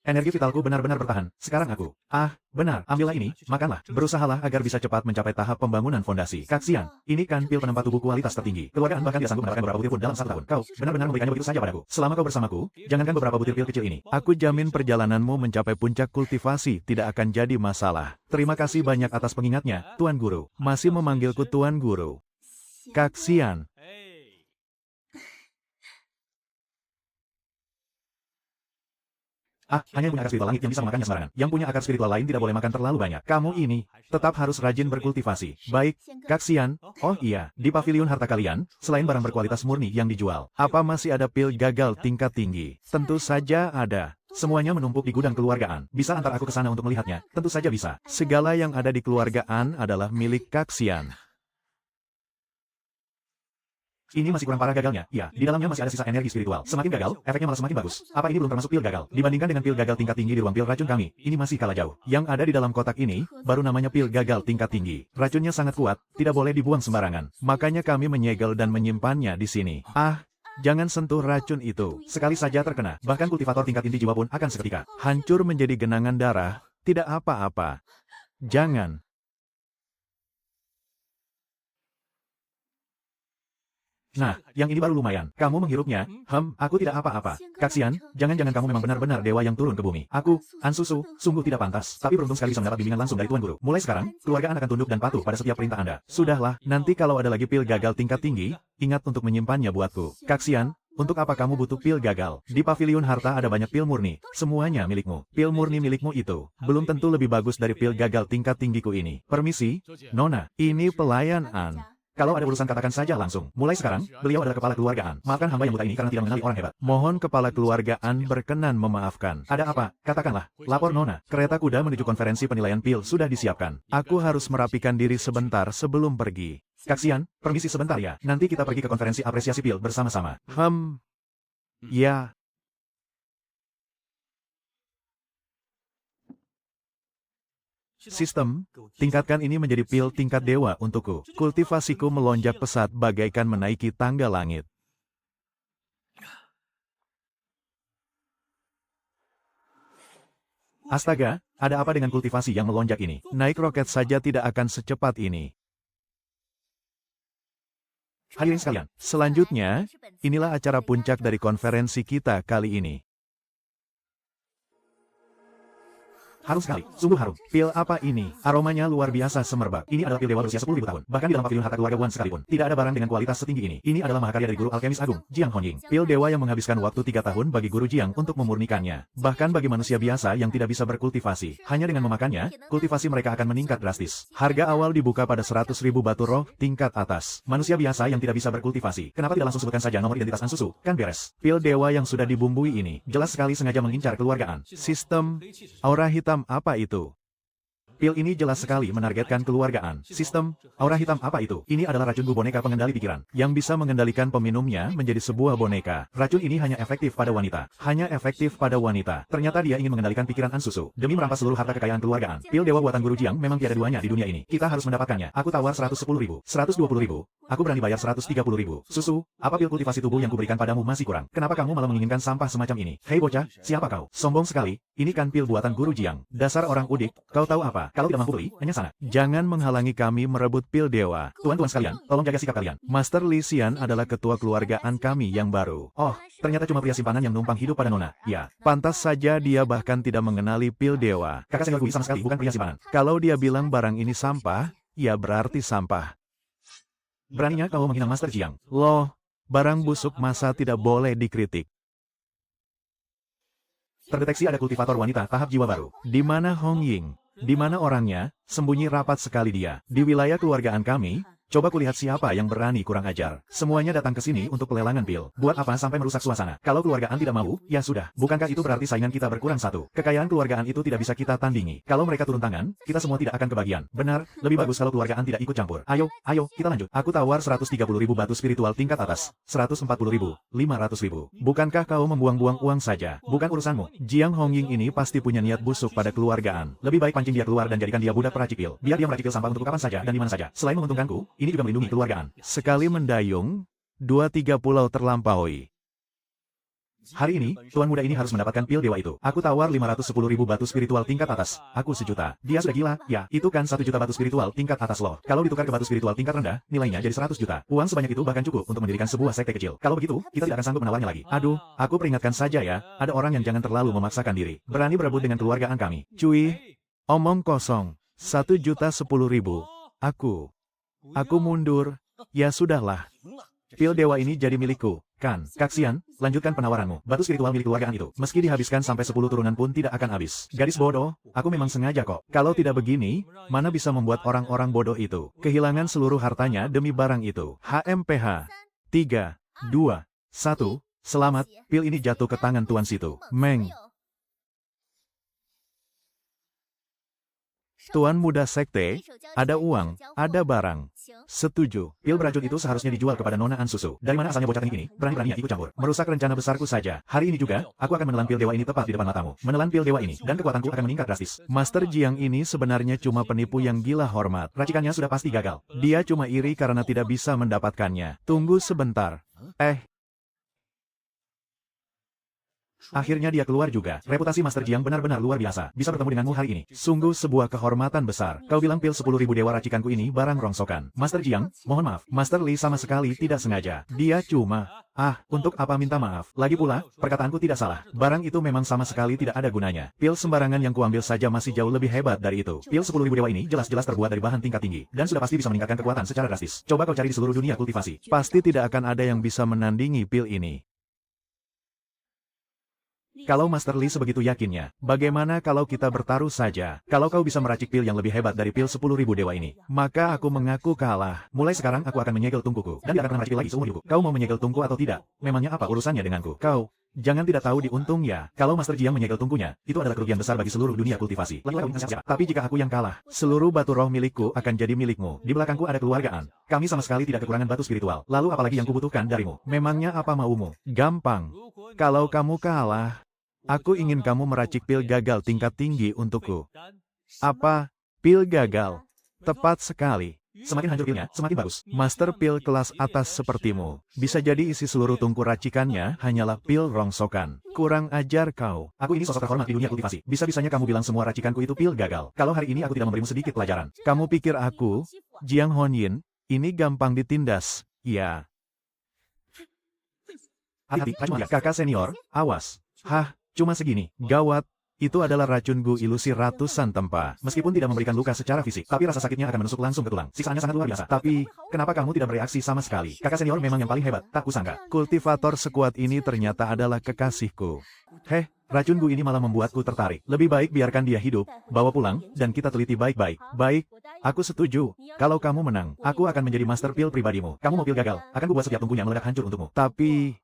Energi vitalku benar-benar bertahan. Sekarang aku. Ah, benar. Ambillah ini, makanlah. Berusahalah agar bisa cepat mencapai tahap pembangunan fondasi. Kak Xian, ini kan pil penempat tubuh kualitas tertinggi. Keluargaan bahkan tidak sanggup mendapatkan beberapa butir pun dalam 1 tahun. Kau, benar-benar memberikannya begitu saja padaku. Selama kau bersamaku, jangankan beberapa butir pil kecil ini. Aku jamin perjalananmu mencapai puncak kultivasi tidak akan jadi masalah. Terima kasih banyak atas pengingatnya, Tuan Guru. Masih memanggilku Tuan Guru. Kak Xian. Ah, hanya yang punya akar spiritual langit yang bisa memakannya sembarangan. Yang punya akar spiritual lain tidak boleh makan terlalu banyak. Kamu ini, tetap harus rajin berkultivasi. Baik, Kak Xian. Oh iya, di pavilion harta kalian, selain barang berkualitas murni yang dijual, apa masih ada pil gagal tingkat tinggi? Tentu saja ada. Semuanya menumpuk di gudang keluargaan. Bisa antar aku ke sana untuk melihatnya? Tentu saja bisa. Segala yang ada di keluargaan adalah milik Kak Xian. Ini masih kurang parah gagalnya. Ya, di dalamnya masih ada sisa energi spiritual. Semakin gagal, efeknya malah semakin bagus. Apa ini belum termasuk pil gagal? Dibandingkan dengan pil gagal tingkat tinggi di ruang pil racun kami, ini masih kalah jauh. Yang ada di dalam kotak ini, baru namanya pil gagal tingkat tinggi. Racunnya sangat kuat, tidak boleh dibuang sembarangan. Makanya kami menyegel dan menyimpannya di sini. Ah, jangan sentuh racun itu. Sekali saja terkena, bahkan kultivator tingkat inti jiwa pun akan seketika hancur menjadi genangan darah. Tidak apa-apa. Jangan. Nah, yang ini baru lumayan. Kamu menghirupnya. Aku tidak apa-apa. Kaksian, jangan-jangan kamu memang benar-benar dewa yang turun ke bumi. Aku, Ansusu, sungguh tidak pantas. Tapi beruntung sekali bisa mendapat bimbingan langsung dari Tuan Guru. Mulai sekarang, keluarga An akan tunduk dan patuh pada setiap perintah Anda. Sudahlah, nanti kalau ada lagi pil gagal tingkat tinggi, ingat untuk menyimpannya buatku. Kaksian, untuk apa kamu butuh pil gagal? Di pavilion harta ada banyak pil murni. Semuanya milikmu. Pil murni milikmu itu belum tentu lebih bagus dari pil gagal tingkat tinggiku ini. Permisi, Nona, ini pelayan An. Kalau ada urusan katakan saja langsung. Mulai sekarang, beliau adalah kepala keluargaan. Maafkan hamba yang buta ini karena tidak mengenali orang hebat. Mohon kepala keluargaan berkenan memaafkan. Ada apa? Katakanlah. Lapor Nona. Kereta kuda menuju konferensi penilaian pil sudah disiapkan. Aku harus merapikan diri sebentar sebelum pergi. Kaksian, permisi sebentar ya. Nanti kita pergi ke konferensi apresiasi pil bersama-sama. Ya. Sistem, tingkatkan ini menjadi pil tingkat dewa untukku. Kultivasiku melonjak pesat bagaikan menaiki tangga langit. Astaga, ada apa dengan kultivasi yang melonjak ini? Naik roket saja tidak akan secepat ini. Hadirin sekalian, selanjutnya, inilah acara puncak dari konferensi kita kali ini. Harum sekali, sungguh harum. Pil apa ini? Aromanya luar biasa semerbak. Ini adalah pil dewa berusia 10.000 tahun. Bahkan di dalam pavilion harta keluarga Wan sekalipun, tidak ada barang dengan kualitas setinggi ini. Ini adalah mahakarya dari guru alkemis agung, Jiang Honying. Pil dewa yang menghabiskan waktu 3 tahun bagi guru Jiang untuk memurnikannya. Bahkan bagi manusia biasa yang tidak bisa berkultivasi. Hanya dengan memakannya, kultivasi mereka akan meningkat drastis. Harga awal dibuka pada 100.000 batu roh tingkat atas. Manusia biasa yang tidak bisa berkultivasi. Kenapa tidak langsung sebutkan saja nomor identitas Ansusu? Kan beres. Pil dewa yang sudah dibumbui ini, jelas sekali sengaja mengincar keluargaan. Sistem aura hitam apa itu? Pil ini jelas sekali menargetkan keluargaan. Sistem aura hitam apa itu? Ini adalah racun boneka pengendali pikiran, yang bisa mengendalikan peminumnya menjadi sebuah boneka. Racun ini hanya efektif pada wanita. Hanya efektif pada wanita. Ternyata dia ingin mengendalikan pikiran Ansusu, demi merampas seluruh harta kekayaan keluargaan. Pil dewa buatan guru Jiang memang tiada duanya di dunia ini. Kita harus mendapatkannya. Aku tawar 110.000, 120.000. Aku berani bayar 130.000. Susu, apa pil kultivasi tubuh yang kuberikan padamu masih kurang? Kenapa kamu malah menginginkan sampah semacam ini? Hei bocah, siapa kau? Sombong sekali. Ini kan pil buatan guru Jiang. Dasar orang udik, kau tahu apa? Kalau tidak mampu beli, hanya sana. Jangan menghalangi kami merebut pil dewa. Tuan-tuan sekalian, tolong jaga sikap kalian. Master Li Xian adalah ketua keluargaan kami yang baru. Oh, ternyata cuma pria simpanan yang numpang hidup pada Nona. Ya, pantas saja dia bahkan tidak mengenali pil dewa. Kakak senior gue sama sekali bukan pria simpanan. Kalau dia bilang barang ini sampah, ya berarti sampah. Beraninya kau menghina Master Jiang. Loh, barang busuk masa tidak boleh dikritik. Terdeteksi ada kultivator wanita tahap jiwa baru. Di mana Hong Ying? Di mana orangnya? Sembunyi rapat sekali dia. Di wilayah keluargaan kami. Coba kulihat siapa yang berani kurang ajar. Semuanya datang ke sini untuk pelelangan pil. Buat apa sampai merusak suasana? Kalau keluargaan tidak mau, ya sudah. Bukankah itu berarti saingan kita berkurang satu? Kekayaan keluargaan itu tidak bisa kita tandingi. Kalau mereka turun tangan, kita semua tidak akan kebagian. Benar, lebih bagus kalau keluargaan tidak ikut campur. Ayo, kita lanjut. Aku tawar 130.000 batu spiritual tingkat atas. 140.000, 500.000. Bukankah kau membuang-buang uang saja? Bukan urusanmu. Jiang Hongying ini pasti punya niat busuk pada keluargaan. Lebih baik pancing dia keluar dan jadikan dia budak peracik pil. Biar dia meracik pil sampah untuk kapan saja dan di mana saja. Selain menguntungkanku, ini juga melindungi keluargaan. Sekali mendayung, 2-3 pulau terlampaui. Hari ini, tuan muda ini harus mendapatkan pil dewa itu. Aku tawar 510.000 batu spiritual tingkat atas. Aku 1 juta. Dia sudah gila, ya, itu kan 1 juta batu spiritual tingkat atas loh. Kalau ditukar ke batu spiritual tingkat rendah, nilainya jadi 100 juta. Uang sebanyak itu bahkan cukup untuk mendirikan sebuah sekte kecil. Kalau begitu, kita tidak akan sanggup menawarnya lagi. Aduh, aku peringatkan saja ya, ada orang yang jangan terlalu memaksakan diri. Berani berebut dengan keluargaan kami. Cuy, omong kosong. 1.010.000. Aku mundur. Ya sudahlah. Pil dewa ini jadi milikku, kan? Kaksian, lanjutkan penawaranmu. Batu spiritual milik keluargaan itu, meski dihabiskan sampai 10 turunan pun tidak akan habis. Gadis bodoh, aku memang sengaja kok. Kalau tidak begini, mana bisa membuat orang-orang bodoh itu kehilangan seluruh hartanya demi barang itu. HMPH 3, 2, 1, selamat, pil ini jatuh ke tangan Tuan Situ. Meng. Tuan muda sekte, ada uang, ada barang. Setuju. Pil beracun itu seharusnya dijual kepada Nona Ansusu. Dari mana asalnya bocah ini? Berani-beraninya ikut campur. Merusak rencana besarku saja. Hari ini juga, aku akan menelan pil dewa ini tepat di depan matamu. Menelan pil dewa ini, dan kekuatanku akan meningkat drastis. Master Jiang ini sebenarnya cuma penipu yang gila hormat. Racikannya sudah pasti gagal. Dia cuma iri karena tidak bisa mendapatkannya. Tunggu sebentar. Akhirnya dia keluar juga. Reputasi Master Jiang benar-benar luar biasa. Bisa bertemu denganmu hari ini. Sungguh sebuah kehormatan besar. Kau bilang pil 10.000 dewa racikanku ini barang rongsokan. Master Jiang, mohon maaf. Master Li sama sekali tidak sengaja. Dia cuma... untuk apa minta maaf? Lagi pula, perkataanku tidak salah. Barang itu memang sama sekali tidak ada gunanya. Pil sembarangan yang kuambil saja masih jauh lebih hebat dari itu. Pil 10.000 dewa ini jelas-jelas terbuat dari bahan tingkat tinggi. Dan sudah pasti bisa meningkatkan kekuatan secara drastis. Coba kau cari di seluruh dunia kultivasi. Pasti tidak akan ada yang bisa menandingi pil ini. Kalau Master Li sebegitu yakinnya, bagaimana kalau kita bertaruh saja? Kalau kau bisa meracik pil yang lebih hebat dari pil 10.000 dewa ini, maka aku mengaku kalah. Mulai sekarang aku akan menyegel tungkuku, dan tidak akan meracik pil lagi seumur hidupku. Kau mau menyegel tungku atau tidak? Memangnya apa urusannya denganku? Kau, jangan tidak tahu diuntung ya. Kalau Master Jiang menyegel tungkunya, itu adalah kerugian besar bagi seluruh dunia kultivasi. Tapi jika aku yang kalah, seluruh batu roh milikku akan jadi milikmu. Di belakangku ada keluargaan. Kami sama sekali tidak kekurangan batu spiritual. Lalu apalagi yang kubutuhkan darimu? Memangnya apa maumu? Gampang. Kalau kamu kalah, aku ingin kamu meracik pil gagal tingkat tinggi untukku. Apa? Pil gagal? Tepat sekali. Semakin hancur pilnya, semakin bagus. Master pil kelas atas sepertimu. Bisa jadi isi seluruh tungku racikannya hanyalah pil rongsokan. Kurang ajar kau. Aku ini sosok terhormat di dunia kultivasi. Bisa-bisanya kamu bilang semua racikanku itu pil gagal. Kalau hari ini aku tidak memberimu sedikit pelajaran. Kamu pikir aku, Jiang Honyin, ini gampang ditindas? Ya. Hati-hati, kakak senior, awas. Hah, cuma segini. Gawat. Itu adalah racun Gu ilusi ratusan tempa. Meskipun tidak memberikan luka secara fisik, tapi rasa sakitnya akan menusuk langsung ke tulang. Siksaannya sangat luar biasa. Tapi, kenapa kamu tidak bereaksi sama sekali? Kakak senior memang yang paling hebat, tak kusangka. Kultivator sekuat ini ternyata adalah kekasihku. Heh, racun Gu ini malah membuatku tertarik. Lebih baik biarkan dia hidup, bawa pulang, dan kita teliti baik-baik. Baik, aku setuju. Kalau kamu menang, aku akan menjadi master pil pribadimu. Kamu mau pil gagal, akan kubuat setiap tungkunya meledak hancur untukmu. Tapi,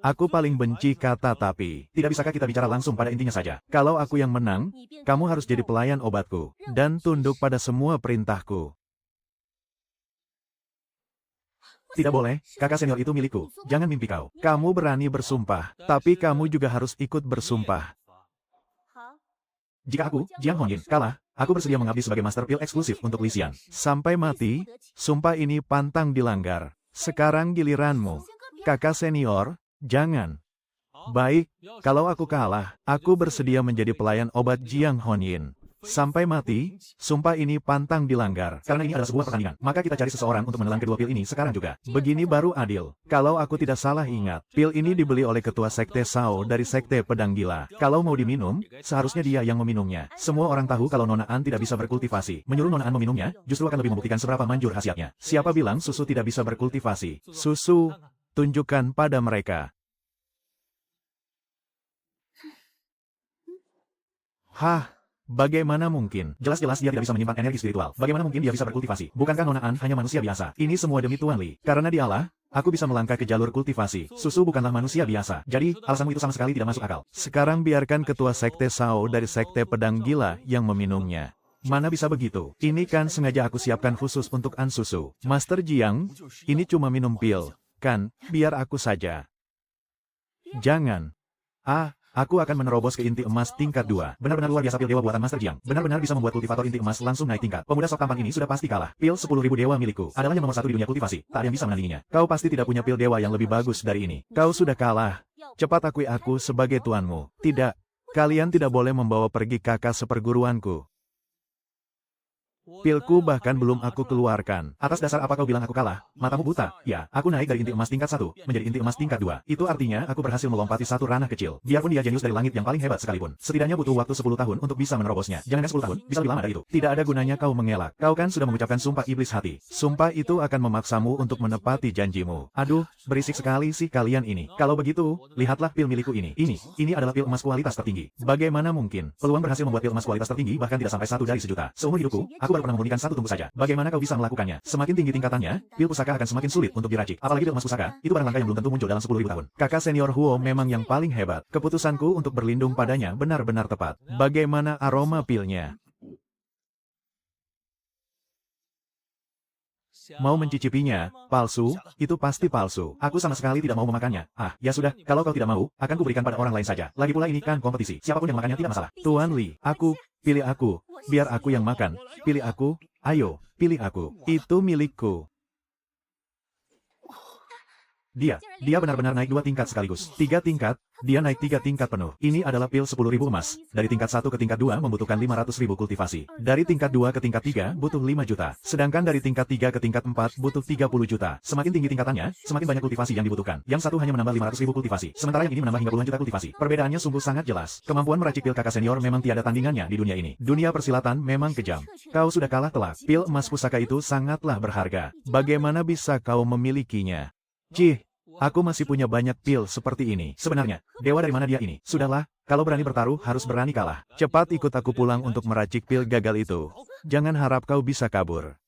aku paling benci kata tapi. Tidak bisakah kita bicara langsung pada intinya saja? Kalau aku yang menang, kamu harus jadi pelayan obatku, dan tunduk pada semua perintahku. Tidak boleh, kakak senior itu milikku. Jangan mimpi kau. Kamu berani bersumpah, tapi kamu juga harus ikut bersumpah. Jika aku, Jiang Honyin, kalah, aku bersedia mengabdi sebagai master pil eksklusif untuk Li Xian. Sampai mati, sumpah ini pantang dilanggar. Sekarang giliranmu. Kakak senior, jangan. Baik, kalau aku kalah, aku bersedia menjadi pelayan obat Jiang Honyin. Sampai mati, sumpah ini pantang dilanggar. Karena ini adalah sebuah pertandingan, maka kita cari seseorang untuk menelan kedua pil ini sekarang juga. Begini baru adil. Kalau aku tidak salah ingat, pil ini dibeli oleh ketua sekte Sao dari sekte Pedang Gila. Kalau mau diminum, seharusnya dia yang meminumnya. Semua orang tahu kalau Nona An tidak bisa berkultivasi. Menyuruh Nona An meminumnya, justru akan lebih membuktikan seberapa manjur khasiatnya. Siapa bilang susu tidak bisa berkultivasi? Susu, tunjukkan pada mereka. Hah? Bagaimana mungkin? Jelas-jelas dia tidak bisa menyimpan energi spiritual. Bagaimana mungkin dia bisa berkultivasi? Bukankah Nona An hanya manusia biasa? Ini semua demi Tuan Li. Karena dialah, aku bisa melangkah ke jalur kultivasi. Susu bukanlah manusia biasa. Jadi, alasanmu itu sama sekali tidak masuk akal. Sekarang biarkan ketua sekte Sao dari sekte Pedang Gila yang meminumnya. Mana bisa begitu? Ini kan sengaja aku siapkan khusus untuk An Susu. Master Jiang, ini cuma minum pil. Kan, biar aku saja. Jangan. Aku akan menerobos ke inti emas tingkat 2. Benar-benar luar biasa pil dewa buatan Master Jiang. Benar-benar bisa membuat kultivator inti emas langsung naik tingkat. Pemuda sok tampan ini sudah pasti kalah. Pil 10.000 dewa milikku. Adalah yang nomor 1 di dunia kultivasi. Tak ada yang bisa menandinginya. Kau pasti tidak punya pil dewa yang lebih bagus dari ini. Kau sudah kalah. Cepat akui aku sebagai tuanmu. Tidak. Kalian tidak boleh membawa pergi kakak seperguruanku. Pilku bahkan belum aku keluarkan. Atas dasar apa kau bilang aku kalah? Matamu buta? Ya, aku naik dari inti emas tingkat 1, menjadi inti emas tingkat 2. Itu artinya aku berhasil melompati satu ranah kecil. Biarpun dia jenius dari langit yang paling hebat sekalipun. Setidaknya butuh waktu 10 tahun untuk bisa menerobosnya. Jangankan 10 tahun, bisa lebih lama dari itu. Tidak ada gunanya kau mengelak. Kau kan sudah mengucapkan sumpah iblis hati. Sumpah itu akan memaksamu untuk menepati janjimu. Aduh, berisik sekali sih kalian ini. Kalau begitu, lihatlah pil milikku ini. Ini adalah pil emas kualitas tertinggi. Bagaimana mungkin? Peluang berhasil membuat pil emas kualitas tertinggi bahkan tidak sampai 1 dari sejuta. Seumur hidupku, aku baru pernah memurnikan satu tungku saja. Bagaimana kau bisa melakukannya? Semakin tinggi tingkatannya, pil pusaka akan semakin sulit untuk diracik. Apalagi pil emas pusaka, itu barang langka yang belum tentu muncul dalam 10.000 tahun. Kakak senior Huo memang yang paling hebat. Keputusanku untuk berlindung padanya benar-benar tepat. Bagaimana aroma pilnya? Mau mencicipinya? Palsu? Itu pasti palsu. Aku sama sekali tidak mau memakannya. Ya sudah, kalau kau tidak mau, akan kuberikan pada orang lain saja. Lagi pula ini kan kompetisi. Siapapun yang makannya tidak masalah. Tuan Li, pilih aku. Biar aku yang makan. Pilih aku. Ayo, pilih aku. Itu milikku. Dia benar-benar naik 2 tingkat sekaligus. 3 tingkat, dia naik 3 tingkat penuh. Ini adalah pil 10.000 emas. Dari tingkat 1 ke tingkat 2 membutuhkan 500.000 kultivasi. Dari tingkat 2 ke tingkat 3 butuh 5 juta. Sedangkan dari tingkat 3 ke tingkat 4 butuh 30 juta. Semakin tinggi tingkatannya, semakin banyak kultivasi yang dibutuhkan. Yang satu hanya menambah 500.000 kultivasi. Sementara yang ini menambah hingga puluhan juta kultivasi. Perbedaannya sungguh sangat jelas. Kemampuan meracik pil kakak senior memang tiada tandingannya di dunia ini. Dunia persilatan memang kejam. Kau sudah kalah telak. Pil emas pusaka itu sangatlah berharga. Bagaimana bisa kau memilikinya? Cih. Aku masih punya banyak pil seperti ini. Sebenarnya, dewa dari mana dia ini? Sudahlah, kalau berani bertaruh harus berani kalah. Cepat ikut aku pulang untuk meracik pil gagal itu. Jangan harap kau bisa kabur.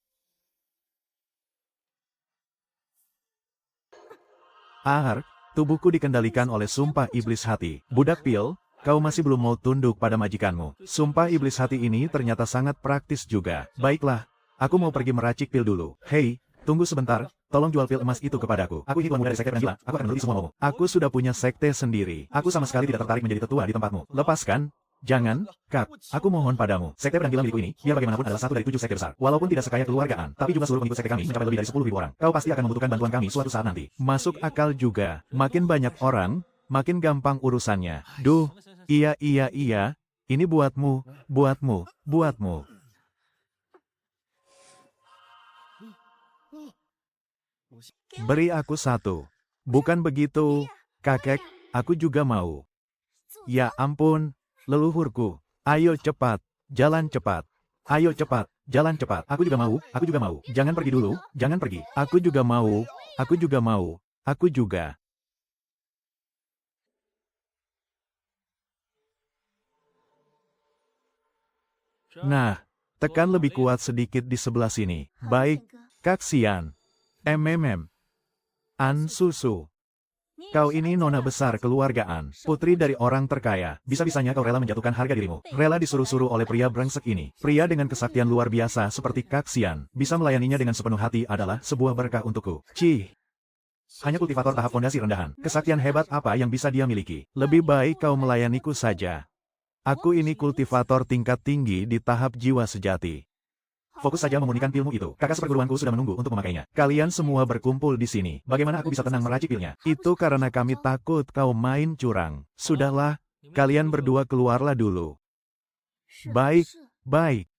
Ahar, tubuhku dikendalikan oleh sumpah iblis hati. Budak pil, kau masih belum mau tunduk pada majikanmu. Sumpah iblis hati ini ternyata sangat praktis juga. Baiklah, aku mau pergi meracik pil dulu. Hei, tunggu sebentar. Tolong jual pil emas itu kepadaku. Aku ini tuan muda dari sekte Penanggilan. Aku akan menuruti semua maumu. Aku sudah punya sekte sendiri. Aku sama sekali tidak tertarik menjadi tetua di tempatmu. Lepaskan. Jangan, Kak. Aku mohon padamu. Sekte Penanggilan milikku ini, biar bagaimanapun adalah satu dari 7 sekte besar. Walaupun tidak sekaya keluargaan, tapi juga seluruh pengikut sekte kami mencapai lebih dari 10.000 orang. Kau pasti akan membutuhkan bantuan kami suatu saat nanti. Masuk akal juga. Makin banyak orang, makin gampang urusannya. Duh, iya. Ini buatmu. Beri aku 1. Bukan begitu, kakek, aku juga mau. Ya ampun, leluhurku. Ayo cepat, jalan cepat. Ayo cepat, jalan cepat. Aku juga mau. Jangan pergi dulu, jangan pergi. Aku juga mau. Nah, tekan lebih kuat sedikit di sebelah sini. Baik, Kak Xian. An Susu. Kau ini nona besar keluargaan, putri dari orang terkaya. Bisa-bisanya kau rela menjatuhkan harga dirimu. Rela disuruh-suruh oleh pria brengsek ini. Pria dengan kesaktian luar biasa seperti Kak Xian. Bisa melayaninya dengan sepenuh hati adalah sebuah berkah untukku. Cih. Hanya kultivator tahap fondasi rendahan. Kesaktian hebat apa yang bisa dia miliki? Lebih baik kau melayaniku saja. Aku ini kultivator tingkat tinggi di tahap jiwa sejati. Fokus saja memurnikan pilmu itu. Kakak seperguruanku sudah menunggu untuk memakainya. Kalian semua berkumpul di sini. Bagaimana aku bisa tenang meracik pilnya? Itu karena kami takut kau main curang. Sudahlah, kalian berdua keluarlah dulu. Baik.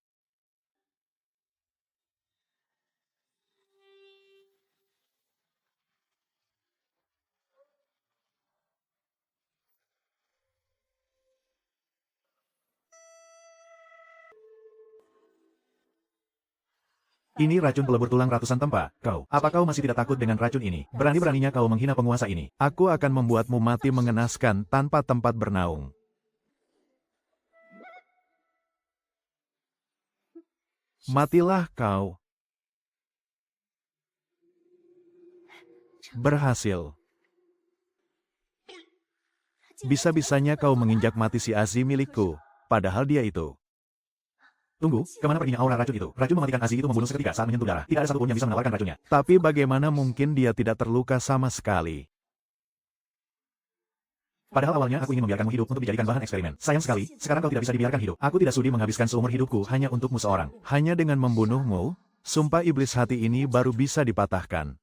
Ini racun pelebur tulang ratusan tempa. Apa kau masih tidak takut dengan racun ini? Berani-beraninya kau menghina penguasa ini. Aku akan membuatmu mati mengenaskan tanpa tempat bernaung. Matilah kau. Berhasil. Bisa-bisanya kau menginjak mati si Azi milikku. Padahal dia itu. Tunggu, kemana perginya aura racun itu? Racun mematikan Azi itu membunuh seketika saat menyentuh darah. Tidak ada satupun yang bisa menawarkan racunnya. Tapi bagaimana mungkin dia tidak terluka sama sekali? Padahal awalnya aku ingin membiarkanmu hidup untuk dijadikan bahan eksperimen. Sayang sekali, sekarang kau tidak bisa dibiarkan hidup. Aku tidak sudi menghabiskan seumur hidupku hanya untukmu seorang. Hanya dengan membunuhmu, sumpah iblis hati ini baru bisa dipatahkan.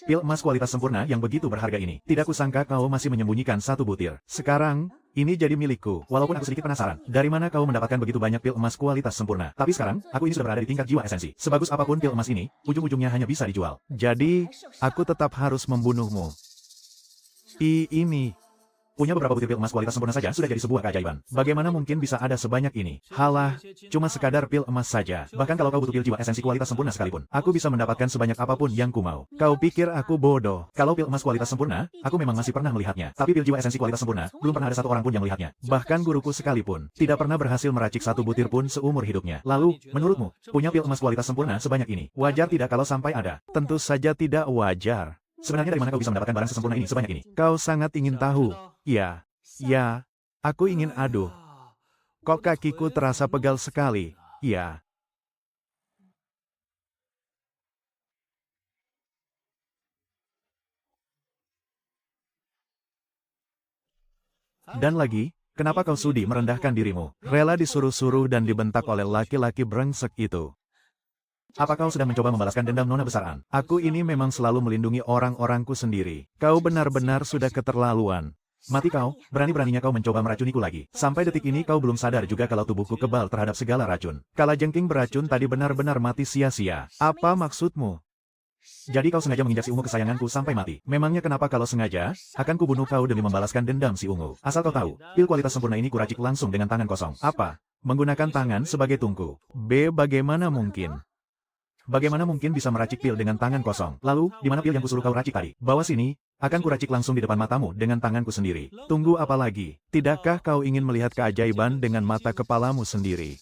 Pil emas kualitas sempurna yang begitu berharga ini. Tidak kusangka kau masih menyembunyikan 1 butir. Sekarang, ini jadi milikku. Walaupun aku sedikit penasaran, dari mana kau mendapatkan begitu banyak pil emas kualitas sempurna? Tapi sekarang, aku ini sudah berada di tingkat jiwa esensi. Sebagus apapun pil emas ini, ujung-ujungnya hanya bisa dijual. Jadi, aku tetap harus membunuhmu. Ini. Punya beberapa butir pil emas kualitas sempurna saja sudah jadi sebuah keajaiban. Bagaimana mungkin bisa ada sebanyak ini? Halah, cuma sekadar pil emas saja. Bahkan kalau kau butuh pil jiwa esensi kualitas sempurna sekalipun, aku bisa mendapatkan sebanyak apapun yang ku mau. Kau pikir aku bodoh? Kalau pil emas kualitas sempurna, aku memang masih pernah melihatnya. Tapi pil jiwa esensi kualitas sempurna, belum pernah ada satu orang pun yang melihatnya. Bahkan guruku sekalipun, tidak pernah berhasil meracik 1 butir pun seumur hidupnya. Lalu, menurutmu, punya pil emas kualitas sempurna sebanyak ini, wajar tidak kalau sampai ada? Tentu saja tidak wajar. Sebenarnya dari mana kau bisa mendapatkan barang sesempurna ini sebanyak ini? Kau sangat ingin tahu? Ya, aku ingin aduh. Kok kakiku terasa pegal sekali? Ya. Dan lagi, kenapa kau sudi merendahkan dirimu? Rela disuruh-suruh dan dibentak oleh laki-laki brengsek itu. Apa kau sedang mencoba membalaskan dendam Nona Besaran? Aku ini memang selalu melindungi orang-orangku sendiri. Kau benar-benar sudah keterlaluan. Mati kau, berani-beraninya kau mencoba meracuniku lagi. Sampai detik ini kau belum sadar juga kalau tubuhku kebal terhadap segala racun. Kalajengking beracun tadi benar-benar mati sia-sia. Apa maksudmu? Jadi kau sengaja menginjak si ungu kesayanganku sampai mati. Memangnya kenapa kalau sengaja? Akan kubunuh kau demi membalaskan dendam si ungu. Asal kau tahu, pil kualitas sempurna ini kuracik langsung dengan tangan kosong. Apa? Menggunakan tangan sebagai tungku. B. Bagaimana mungkin? Bagaimana mungkin bisa meracik pil dengan tangan kosong? Lalu, di mana pil yang kusuruh kau racik tadi? Bawa sini, akan kuracik langsung di depan matamu dengan tanganku sendiri. Tunggu apa lagi? Tidakkah kau ingin melihat keajaiban dengan mata kepalamu sendiri?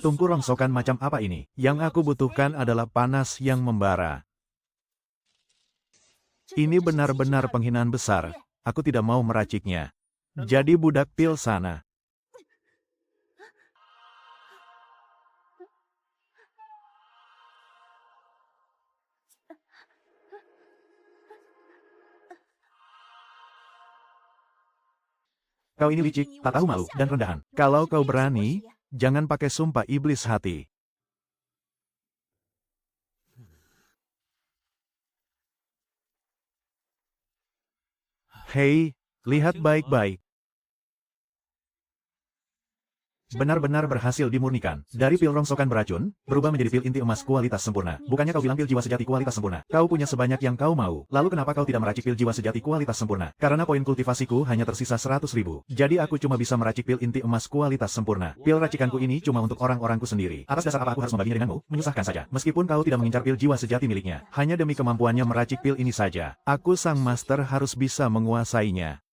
Tungku rongsokan macam apa ini? Yang aku butuhkan adalah panas yang membara. Ini benar-benar penghinaan besar. Aku tidak mau meraciknya. Jadi budak pil sana. Kau ini licik, tak tahu malu, dan rendahan. Kalau kau berani, jangan pakai sumpah iblis hati. Hei, lihat baik-baik. Benar-benar berhasil dimurnikan. Dari pil rongsokan beracun, berubah menjadi pil inti emas kualitas sempurna. Bukannya kau bilang pil jiwa sejati kualitas sempurna. Kau punya sebanyak yang kau mau. Lalu kenapa kau tidak meracik pil jiwa sejati kualitas sempurna? Karena poin kultivasiku hanya tersisa 100.000. Jadi aku cuma bisa meracik pil inti emas kualitas sempurna. Pil racikanku ini cuma untuk orang-orangku sendiri. Atas dasar apa aku harus membaginya denganmu? Menyusahkan saja. Meskipun kau tidak mengincar pil jiwa sejati miliknya. Hanya demi kemampuannya meracik pil ini saja. Aku sang master harus bisa menguasainya.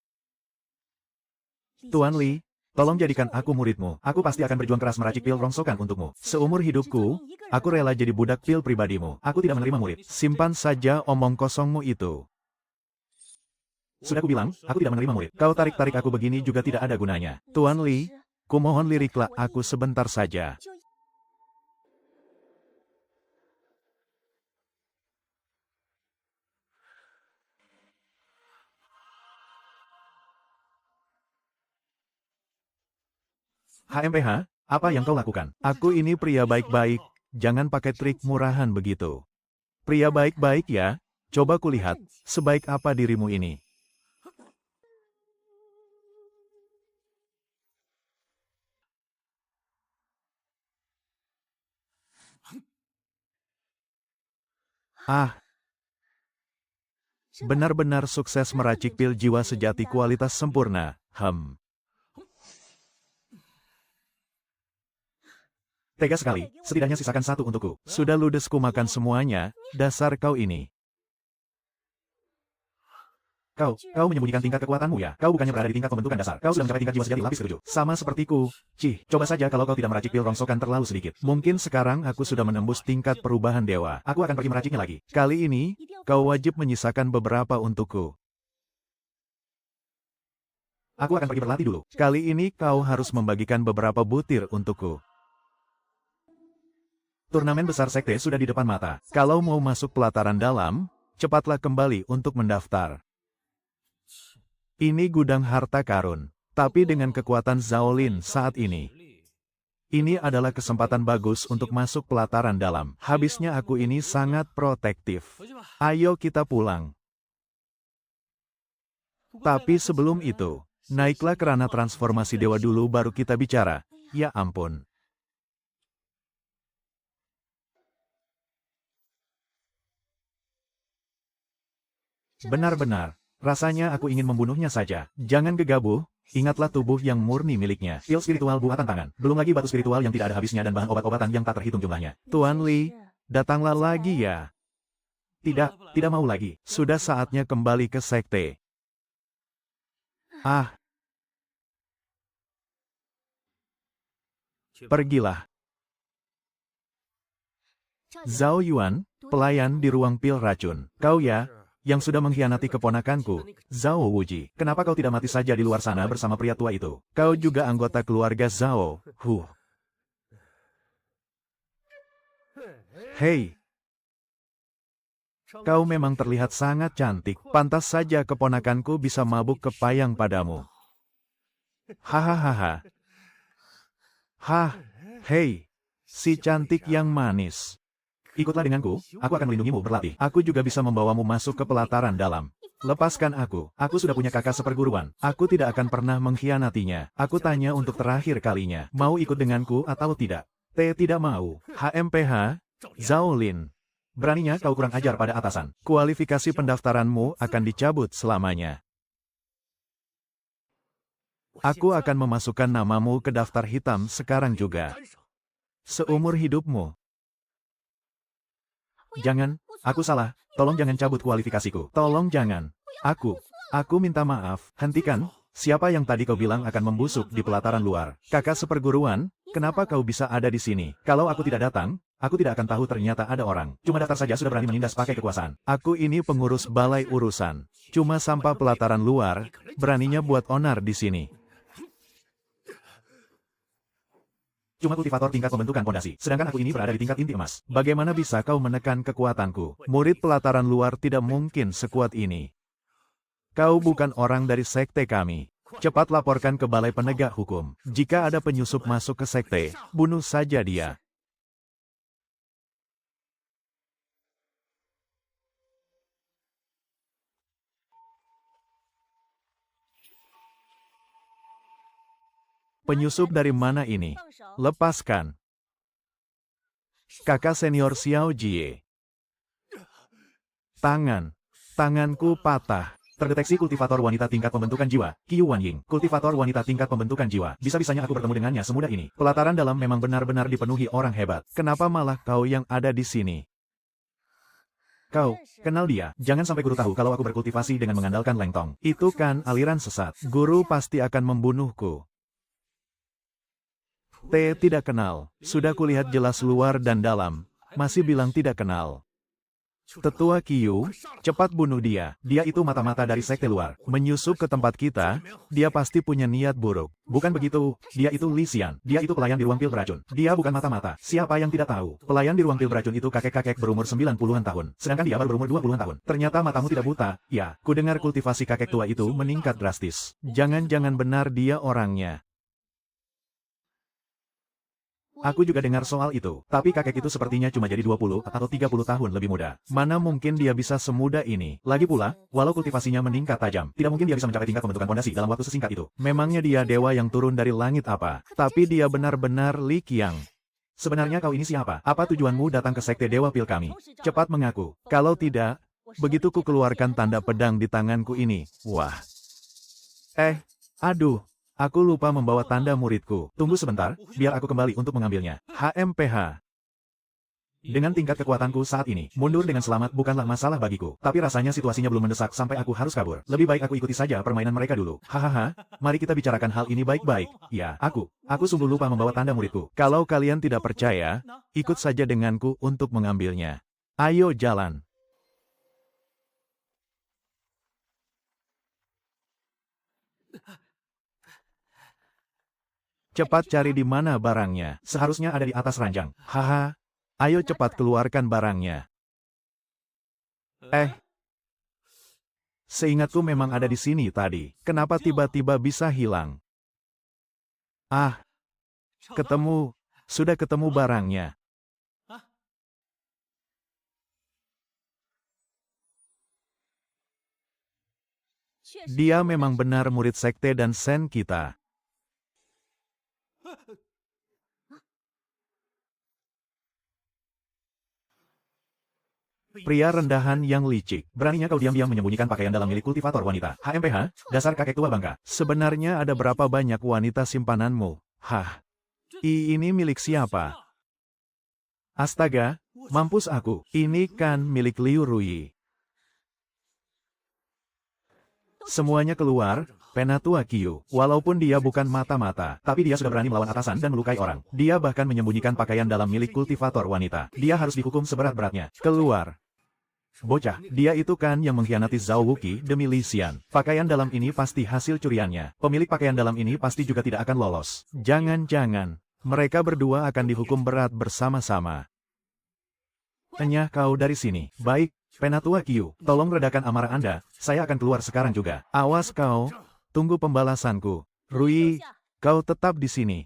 Tuan Li, tolong jadikan aku muridmu. Aku pasti akan berjuang keras meracik pil rongsokan untukmu. Seumur hidupku, aku rela jadi budak pil pribadimu. Aku tidak menerima murid. Simpan saja omong kosongmu itu. Sudah kubilang, aku tidak menerima murid. Kau tarik-tarik aku begini juga tidak ada gunanya. Tuan Li, kumohon liriklah aku sebentar saja. HMPH, apa yang kau lakukan? Aku ini pria baik-baik, jangan pakai trik murahan begitu. Pria baik-baik ya, coba kulihat, sebaik apa dirimu ini. Ah, benar-benar sukses meracik pil jiwa sejati kualitas sempurna, Tega sekali, setidaknya sisakan satu untukku. Sudah ludes ku makan semuanya, dasar kau ini. Kau menyembunyikan tingkat kekuatanmu ya? Kau bukannya berada di tingkat pembentukan dasar. Kau sudah mencapai tingkat jiwa sejati lapis ke-7. Sama sepertiku. Cih, coba saja kalau kau tidak meracik pil rongsokan terlalu sedikit. Mungkin sekarang aku sudah menembus tingkat perubahan dewa. Aku akan pergi meraciknya lagi. Kali ini, kau wajib menyisakan beberapa untukku. Aku akan pergi berlatih dulu. Kali ini kau harus membagikan beberapa butir untukku. Turnamen besar sekte sudah di depan mata. Kalau mau masuk pelataran dalam, cepatlah kembali untuk mendaftar. Ini gudang harta karun. Tapi dengan kekuatan Zaolin saat ini, ini adalah kesempatan bagus untuk masuk pelataran dalam. Habisnya aku ini sangat protektif. Ayo kita pulang. Tapi sebelum itu, naiklah kerana transformasi dewa dulu baru kita bicara. Ya ampun. Benar-benar, rasanya aku ingin membunuhnya saja. Jangan gegabah, ingatlah tubuh yang murni miliknya. Pil spiritual buatan tangan, belum lagi batu spiritual yang tidak ada habisnya dan bahan obat-obatan yang tak terhitung jumlahnya. Tuan Li, datanglah lagi ya. Tidak mau lagi. Sudah saatnya kembali ke sekte. Ah, pergilah. Zhao Yuan, pelayan di ruang pil racun. Kau ya, yang sudah mengkhianati keponakanku, Zhao Wuji. Kenapa kau tidak mati saja di luar sana bersama pria tua itu? Kau juga anggota keluarga Zhao. Hei, Kau memang terlihat sangat cantik. Pantas saja keponakanku bisa mabuk kepayang padamu. Hahaha. Hah, hei, si cantik yang manis. Ikutlah denganku, aku akan melindungimu berlatih. Aku juga bisa membawamu masuk ke pelataran dalam. Lepaskan aku sudah punya kakak seperguruan. Aku tidak akan pernah mengkhianatinya. Aku tanya untuk terakhir kalinya, mau ikut denganku atau tidak? Tidak mau. HMPH, Zhao Lin. Beraninya kau kurang ajar pada atasan. Kualifikasi pendaftaranmu akan dicabut selamanya. Aku akan memasukkan namamu ke daftar hitam sekarang juga. Seumur hidupmu. Jangan, aku salah. Tolong jangan cabut kualifikasiku. Tolong jangan. Aku minta maaf. Hentikan. Siapa yang tadi kau bilang akan membusuk di pelataran luar? Kakak seperguruan, kenapa kau bisa ada di sini? Kalau aku tidak datang, aku tidak akan tahu ternyata ada orang. Cuma daftar saja sudah berani menindas pakai kekuasaan. Aku ini pengurus balai urusan. Cuma sampah pelataran luar, beraninya buat onar di sini. Cuma kultivator tingkat pembentukan pondasi, sedangkan aku ini berada di tingkat inti emas. Bagaimana bisa kau menekan kekuatanku? Murid pelataran luar tidak mungkin sekuat ini. Kau bukan orang dari sekte kami. Cepat laporkan ke balai penegak hukum. Jika ada penyusup masuk ke sekte, bunuh saja dia. Penyusup dari mana ini? Lepaskan. Kakak senior Xiao Jie. Tanganku patah. Terdeteksi kultivator wanita tingkat pembentukan jiwa, Qiu Wanying. Kultivator wanita tingkat pembentukan jiwa. Bisa-bisanya aku bertemu dengannya semudah ini. Pelataran dalam memang benar-benar dipenuhi orang hebat. Kenapa malah kau yang ada di sini? Kau, kenal dia? Jangan sampai guru tahu kalau aku berkultivasi dengan mengandalkan lengtong. Itu kan aliran sesat. Guru pasti akan membunuhku. Tidak kenal. Sudah kulihat jelas luar dan dalam. Masih bilang tidak kenal. Tetua Qiu, cepat bunuh dia. Dia itu mata-mata dari sekte luar. Menyusup ke tempat kita, dia pasti punya niat buruk. Bukan begitu, dia itu Li Xian. Dia itu pelayan di ruang pil beracun. Dia bukan mata-mata. Siapa yang tidak tahu? Pelayan di ruang pil beracun itu kakek-kakek berumur 90-an tahun. Sedangkan dia baru berumur 20-an tahun. Ternyata matamu tidak buta. Ya, kudengar kultivasi kakek tua itu meningkat drastis. Jangan-jangan benar dia orangnya. Aku juga dengar soal itu, tapi kakek itu sepertinya cuma jadi 20 atau 30 tahun lebih muda. Mana mungkin dia bisa semudah ini? Lagi pula, walau kultivasinya meningkat tajam, tidak mungkin dia bisa mencapai tingkat pembentukan pondasi dalam waktu sesingkat itu. Memangnya dia dewa yang turun dari langit apa? Tapi dia benar-benar Li Qiang. Sebenarnya kau ini siapa? Apa tujuanmu datang ke sekte dewa pil kami? Cepat mengaku. Kalau tidak, begitu ku keluarkan tanda pedang di tanganku ini. Wah. Aduh. Aku lupa membawa tanda muridku. Tunggu sebentar, biar aku kembali untuk mengambilnya. HMPH. Dengan tingkat kekuatanku saat ini, mundur dengan selamat bukanlah masalah bagiku. Tapi rasanya situasinya belum mendesak sampai aku harus kabur. Lebih baik aku ikuti saja permainan mereka dulu. Hahaha, mari kita bicarakan hal ini baik-baik. Ya, aku sungguh lupa membawa tanda muridku. Kalau kalian tidak percaya, ikut saja denganku untuk mengambilnya. Ayo jalan. Cepat cari di mana barangnya. Seharusnya ada di atas ranjang. Haha. Ayo cepat keluarkan barangnya. Seingatku memang ada di sini tadi. Kenapa tiba-tiba bisa hilang? Ketemu. Sudah ketemu barangnya. Dia memang benar murid sekte dan sen kita. Pria rendahan yang licik. Beraninya kau diam-diam menyembunyikan pakaian dalam milik kultivator wanita. HMPH, dasar kakek tua bangka. Sebenarnya ada berapa banyak wanita simpananmu? Ini milik siapa? Astaga, mampus aku. Ini kan milik Liu Rui. Semuanya keluar. Penatua Qiu, walaupun dia bukan mata-mata, tapi dia sudah berani melawan atasan dan melukai orang. Dia bahkan menyembunyikan pakaian dalam milik kultivator wanita. Dia harus dihukum seberat-beratnya. Keluar. Bocah, dia itu kan yang mengkhianati Zhao Wuqi demi Li Xian. Pakaian dalam ini pasti hasil curiannya. Pemilik pakaian dalam ini pasti juga tidak akan lolos. Jangan-jangan, mereka berdua akan dihukum berat bersama-sama. Enyah kau dari sini. Baik, Penatua Qiu, tolong redakan amarah Anda, saya akan keluar sekarang juga. Awas kau, tunggu pembalasanku. Rui, kau tetap di sini.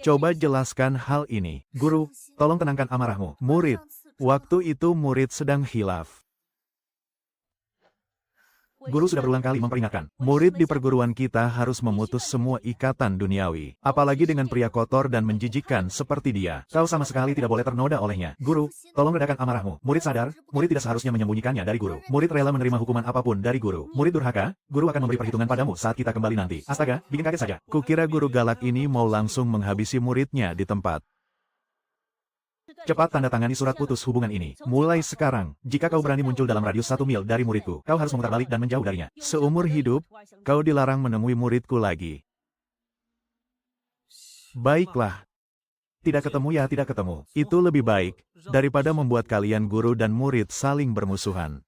Coba jelaskan hal ini. Guru, tolong tenangkan amarahmu. Murid, waktu itu murid sedang hilaf. Guru sudah berulang kali memperingatkan, murid di perguruan kita harus memutus semua ikatan duniawi. Apalagi dengan pria kotor dan menjijikkan seperti dia. Kau sama sekali tidak boleh ternoda olehnya. Guru, tolong redakan amarahmu. Murid sadar, murid tidak seharusnya menyembunyikannya dari guru. Murid rela menerima hukuman apapun dari guru. Murid durhaka, guru akan memberi perhitungan padamu saat kita kembali nanti. Astaga, bikin kaget saja. Kukira guru galak ini mau langsung menghabisi muridnya di tempat. Cepat tanda tangani surat putus hubungan ini. Mulai sekarang, jika kau berani muncul dalam radius 1 mil dari muridku, kau harus memutar balik dan menjauh darinya. Seumur hidup, kau dilarang menemui muridku lagi. Baiklah. Tidak ketemu ya tidak ketemu. Itu lebih baik, daripada membuat kalian guru dan murid saling bermusuhan.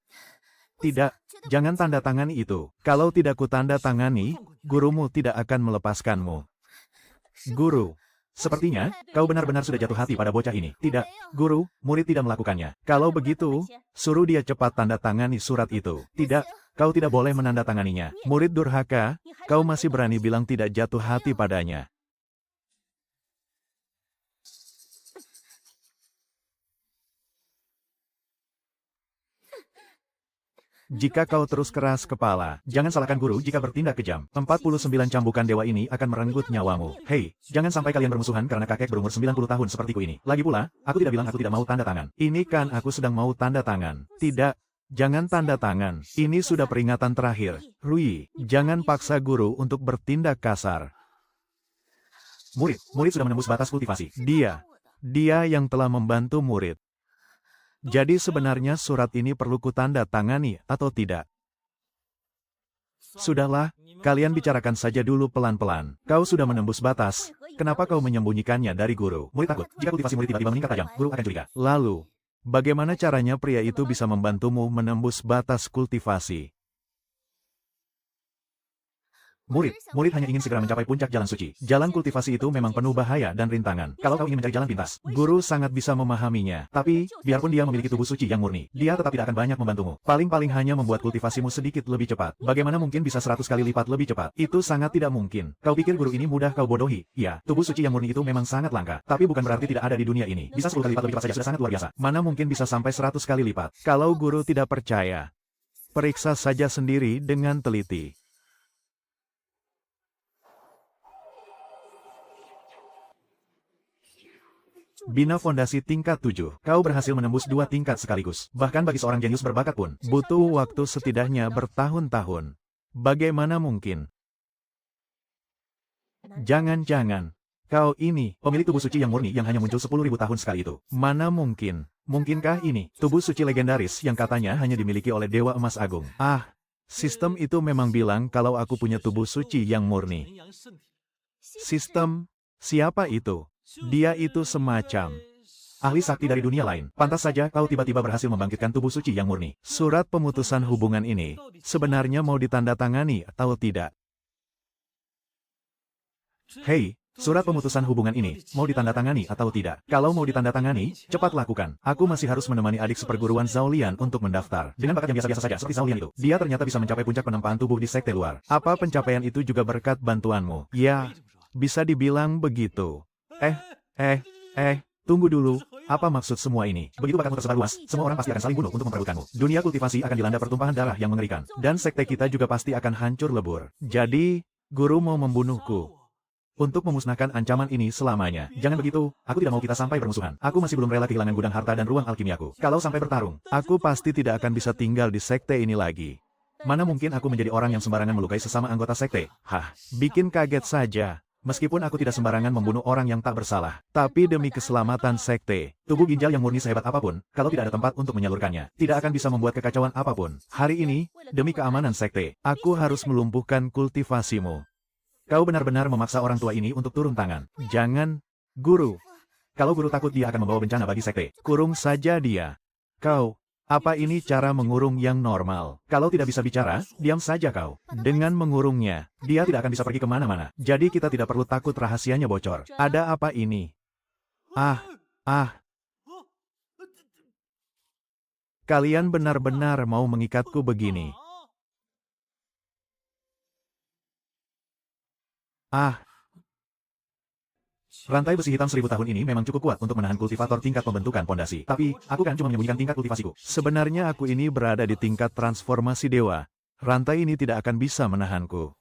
Tidak, jangan tanda tangani itu. Kalau tidak ku tanda tangani, gurumu tidak akan melepaskanmu. Guru. Sepertinya, kau benar-benar sudah jatuh hati pada bocah ini. Tidak, guru, murid tidak melakukannya. Kalau begitu, suruh dia cepat tanda tangani surat itu. Tidak, kau tidak boleh menandatanganinya. Murid durhaka, kau masih berani bilang tidak jatuh hati padanya. Jika kau terus keras kepala, jangan salahkan guru jika bertindak kejam. 49 cambukan dewa ini akan merenggut nyawamu. Hei, jangan sampai kalian bermusuhan karena kakek berumur 90 tahun sepertiku ini. Lagi pula, aku tidak bilang aku tidak mau tanda tangan. Ini kan aku sedang mau tanda tangan. Tidak, jangan tanda tangan. Ini sudah peringatan terakhir. Rui, jangan paksa guru untuk bertindak kasar. Murid sudah menembus batas kultivasi. Dia yang telah membantu murid. Jadi sebenarnya surat ini perlu kutanda tangani atau tidak? Sudahlah, kalian bicarakan saja dulu pelan-pelan. Kau sudah menembus batas, kenapa kau menyembunyikannya dari guru? Murid takut, jika kultivasi murid tiba-tiba meningkat tajam, guru akan curiga. Lalu, bagaimana caranya pria itu bisa membantumu menembus batas kultivasi? Murid hanya ingin segera mencapai puncak jalan suci. Jalan kultivasi itu memang penuh bahaya dan rintangan. Kalau kau ingin mencari jalan pintas, guru sangat bisa memahaminya. Tapi, biarpun dia memiliki tubuh suci yang murni, dia tetap tidak akan banyak membantumu. Paling-paling hanya membuat kultivasimu sedikit lebih cepat. Bagaimana mungkin bisa 100 kali lipat lebih cepat? Itu sangat tidak mungkin. Kau pikir guru ini mudah kau bodohi? Ya, tubuh suci yang murni itu memang sangat langka. Tapi bukan berarti tidak ada di dunia ini. Bisa 10 kali lipat lebih cepat saja sudah sangat luar biasa. Mana mungkin bisa sampai 100 kali lipat? Kalau guru tidak percaya, periksa saja sendiri dengan teliti. Bina fondasi tingkat 7. Kau berhasil menembus 2 tingkat sekaligus. Bahkan bagi seorang jenius berbakat pun, butuh waktu setidaknya bertahun-tahun. Bagaimana mungkin? Jangan-jangan, kau ini, pemilik tubuh suci yang murni yang hanya muncul 10.000 tahun sekali itu. Mana mungkin? Mungkinkah ini, tubuh suci legendaris yang katanya hanya dimiliki oleh Dewa Emas Agung? Ah, sistem itu memang bilang kalau aku punya tubuh suci yang murni. Sistem? Siapa itu? Dia itu semacam ahli sakti dari dunia lain. Pantas saja kau tiba-tiba berhasil membangkitkan tubuh suci yang murni. Surat pemutusan hubungan ini sebenarnya mau ditandatangani atau tidak? Hei, surat pemutusan hubungan ini mau ditandatangani atau tidak? Kalau mau ditandatangani, cepat lakukan. Aku masih harus menemani adik seperguruan Zhaolian untuk mendaftar. Dengan bakat yang biasa-biasa saja seperti Zhaolian itu, dia ternyata bisa mencapai puncak penempaan tubuh di sekte luar. Apa pencapaian itu juga berkat bantuanmu? Ya, bisa dibilang begitu. Tunggu dulu, apa maksud semua ini? Begitu bakatmu tersebar luas, semua orang pasti akan saling bunuh untuk memperebutkanmu. Dunia kultivasi akan dilanda pertumpahan darah yang mengerikan. Dan sekte kita juga pasti akan hancur lebur. Jadi, guru mau membunuhku. Untuk memusnahkan ancaman ini selamanya. Jangan begitu, aku tidak mau kita sampai bermusuhan. Aku masih belum rela kehilangan gudang harta dan ruang alkimiaku. Kalau sampai bertarung, aku pasti tidak akan bisa tinggal di sekte ini lagi. Mana mungkin aku menjadi orang yang sembarangan melukai sesama anggota sekte? Hah, bikin kaget saja. Meskipun aku tidak sembarangan membunuh orang yang tak bersalah, tapi demi keselamatan sekte, tubuh ginjal yang murni sehebat apapun, kalau tidak ada tempat untuk menyalurkannya, tidak akan bisa membuat kekacauan apapun. Hari ini, demi keamanan sekte, aku harus melumpuhkan kultivasimu. Kau benar-benar memaksa orang tua ini untuk turun tangan. Jangan, guru. Kalau guru takut dia akan membawa bencana bagi sekte, kurung saja dia. Kau, Apa ini cara mengurung yang normal? Kalau tidak bisa bicara, diam saja kau. Dengan mengurungnya, dia tidak akan bisa pergi kemana-mana. Jadi kita tidak perlu takut rahasianya bocor. Ada apa ini? Ah, ah. Kalian benar-benar mau mengikatku begini. Ah. Rantai besi hitam 1000 tahun ini memang cukup kuat untuk menahan kultivator tingkat pembentukan pondasi. Tapi, aku kan cuma menyembunyikan tingkat kultivasiku. Sebenarnya aku ini berada di tingkat transformasi dewa. Rantai ini tidak akan bisa menahanku.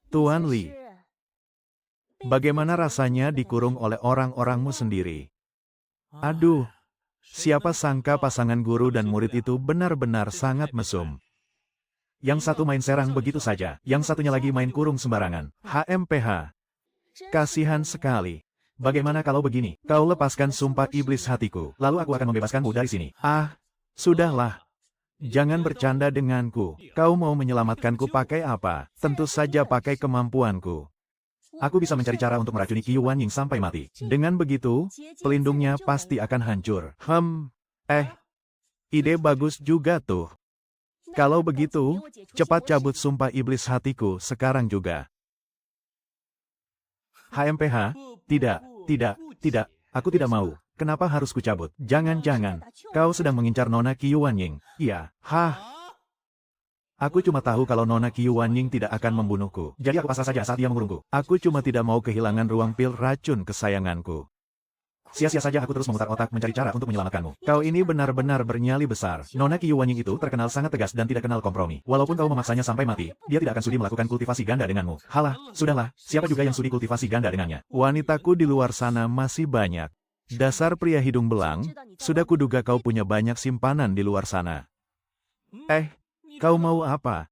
Tuan Li, bagaimana rasanya dikurung oleh orang-orangmu sendiri? Aduh, siapa sangka pasangan guru dan murid itu benar-benar sangat mesum. Yang satu main serang begitu saja, yang satunya lagi main kurung sembarangan. HMPH. Kasihan sekali. Bagaimana kalau begini? Kau lepaskan sumpah iblis hatiku, lalu aku akan membebaskanmu dari sini. Ah, sudahlah. Jangan bercanda denganku. Kau mau menyelamatkanku pakai apa? Tentu saja pakai kemampuanku. Aku bisa mencari cara untuk meracuni Qiu Wanying sampai mati. Dengan begitu, pelindungnya pasti akan hancur. Ide bagus juga tuh. Kalau begitu, cepat cabut sumpah iblis hatiku sekarang juga. HMPH, tidak, aku tidak mau. Kenapa harus kucabut? Jangan-jangan, kau sedang mengincar Nona Qiu Wanying. Iya, Aku cuma tahu kalau Nona Qiu Wanying tidak akan membunuhku. Jadi aku pasrah saja saat dia mengurungku. Aku cuma tidak mau kehilangan ruang pil racun kesayanganku. Sia-sia saja aku terus memutar otak mencari cara untuk menyelamatkanmu. Kau ini benar-benar bernyali besar. Nona Qiu Wanying itu terkenal sangat tegas dan tidak kenal kompromi. Walaupun kau memaksanya sampai mati, dia tidak akan sudi melakukan kultivasi ganda denganmu. Halah, sudahlah, siapa juga yang sudi kultivasi ganda dengannya? Wanitaku di luar sana masih banyak. Dasar pria hidung belang, sudah kuduga kau punya banyak simpanan di luar sana. Kau mau apa?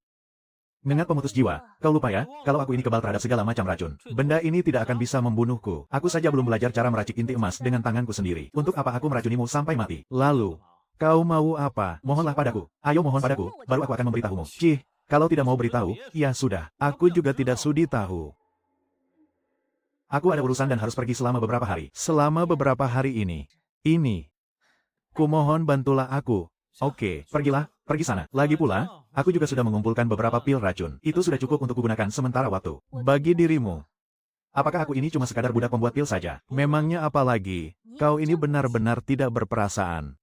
Mengat pemutus jiwa, kau lupa ya, kalau aku ini kebal terhadap segala macam racun. Benda ini tidak akan bisa membunuhku. Aku saja belum belajar cara meracik inti emas dengan tanganku sendiri. Untuk apa aku meracunimu sampai mati? Lalu, kau mau apa? Mohonlah padaku. Ayo mohon padaku, baru aku akan memberitahumu. Cih, kalau tidak mau beritahu, ya sudah. Aku juga tidak sudi tahu. Aku ada urusan dan harus pergi selama beberapa hari. Selama beberapa hari ini. Kumohon bantulah aku. Oke, pergilah, pergi sana. Lagi pula, aku juga sudah mengumpulkan beberapa pil racun. Itu sudah cukup untuk kugunakan sementara waktu. Bagi dirimu, apakah aku ini cuma sekadar budak pembuat pil saja? Memangnya apa lagi? Kau ini benar-benar tidak berperasaan.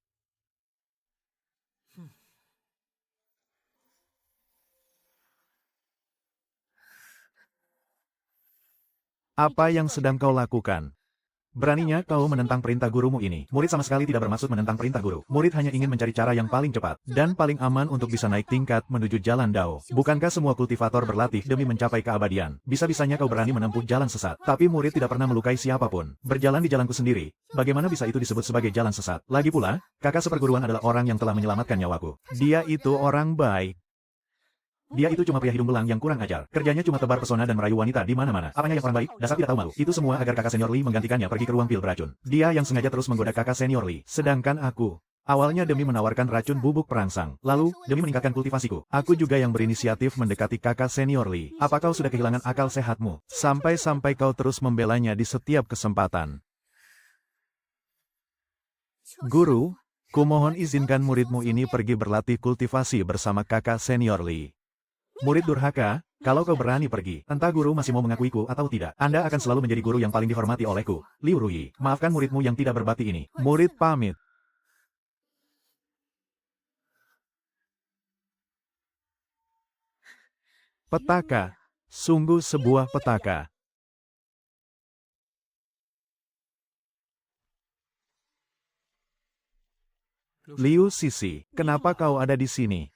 Apa yang sedang kau lakukan? Beraninya kau menentang perintah gurumu ini. Murid sama sekali tidak bermaksud menentang perintah guru. Murid hanya ingin mencari cara yang paling cepat dan paling aman untuk bisa naik tingkat menuju jalan Dao. Bukankah semua kultivator berlatih demi mencapai keabadian? Bisa-bisanya kau berani menempuh jalan sesat. Tapi murid tidak pernah melukai siapapun. Berjalan di jalanku sendiri. Bagaimana bisa itu disebut sebagai jalan sesat? Lagi pula, kakak seperguruan adalah orang yang telah menyelamatkan nyawaku. Dia itu orang baik. Dia itu cuma pria hidung belang yang kurang ajar. Kerjanya cuma tebar pesona dan merayu wanita di mana-mana. Apanya yang orang baik? Dasar tidak tahu malu. Itu semua agar kakak senior Li menggantikannya pergi ke ruang pil beracun. Dia yang sengaja terus menggoda kakak senior Li. Sedangkan aku, awalnya demi menawarkan racun bubuk perangsang. Lalu, demi meningkatkan kultivasiku. Aku juga yang berinisiatif mendekati kakak senior Li. Apa kau sudah kehilangan akal sehatmu? Sampai-sampai kau terus membelanya di setiap kesempatan. Guru, kumohon izinkan muridmu ini pergi berlatih kultivasi bersama kakak senior Li. Murid durhaka, kalau kau berani pergi, entah guru masih mau mengakuiku atau tidak, Anda akan selalu menjadi guru yang paling dihormati olehku. Liu Ruyi, maafkan muridmu yang tidak berbakti ini. Murid pamit. Petaka. Sungguh sebuah petaka. Liu Sisi, kenapa kau ada di sini?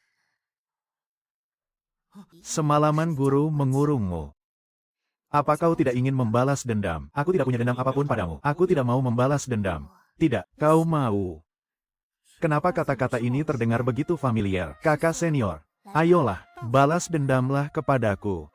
Semalaman guru mengurungmu. Apa kau tidak ingin membalas dendam? Aku tidak punya dendam apapun padamu. Aku tidak mau membalas dendam. Tidak, kau mau. Kenapa kata-kata ini terdengar begitu familiar? Kakak senior, ayolah, balas dendamlah kepadaku.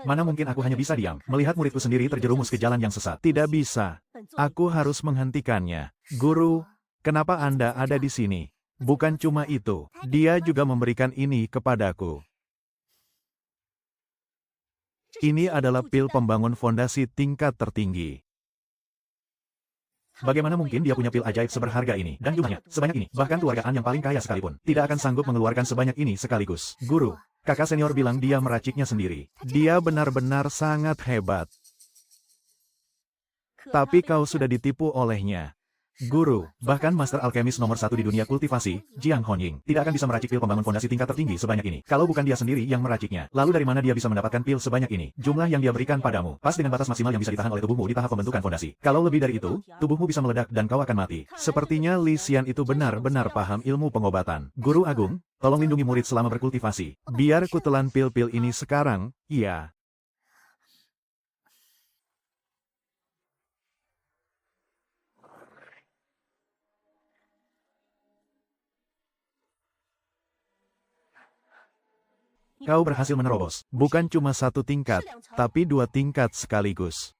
Mana mungkin aku hanya bisa diam, melihat muridku sendiri terjerumus ke jalan yang sesat. Tidak bisa. Aku harus menghentikannya. Guru, kenapa Anda ada di sini? Bukan cuma itu, dia juga memberikan ini kepadaku. Ini adalah pil pembangun fondasi tingkat tertinggi. Bagaimana mungkin dia punya pil ajaib seberharga ini, dan jumlahnya sebanyak ini, bahkan keluarga An yang paling kaya sekalipun, tidak akan sanggup mengeluarkan sebanyak ini sekaligus. Guru, kakak senior bilang dia meraciknya sendiri. Dia benar-benar sangat hebat. Tapi kau sudah ditipu olehnya. Guru, bahkan Master Alkemis nomor 1 di dunia kultivasi, Jiang Honying, tidak akan bisa meracik pil pembangun fondasi tingkat tertinggi sebanyak ini. Kalau bukan dia sendiri yang meraciknya, lalu dari mana dia bisa mendapatkan pil sebanyak ini? Jumlah yang dia berikan padamu, pas dengan batas maksimal yang bisa ditahan oleh tubuhmu di tahap pembentukan fondasi. Kalau lebih dari itu, tubuhmu bisa meledak dan kau akan mati. Sepertinya Li Xian itu benar-benar paham ilmu pengobatan. Guru Agung, tolong lindungi murid selama berkultivasi. Biar ku telan pil-pil ini sekarang, iya. Kau berhasil menerobos, bukan cuma 1 tingkat, tapi 2 tingkat sekaligus.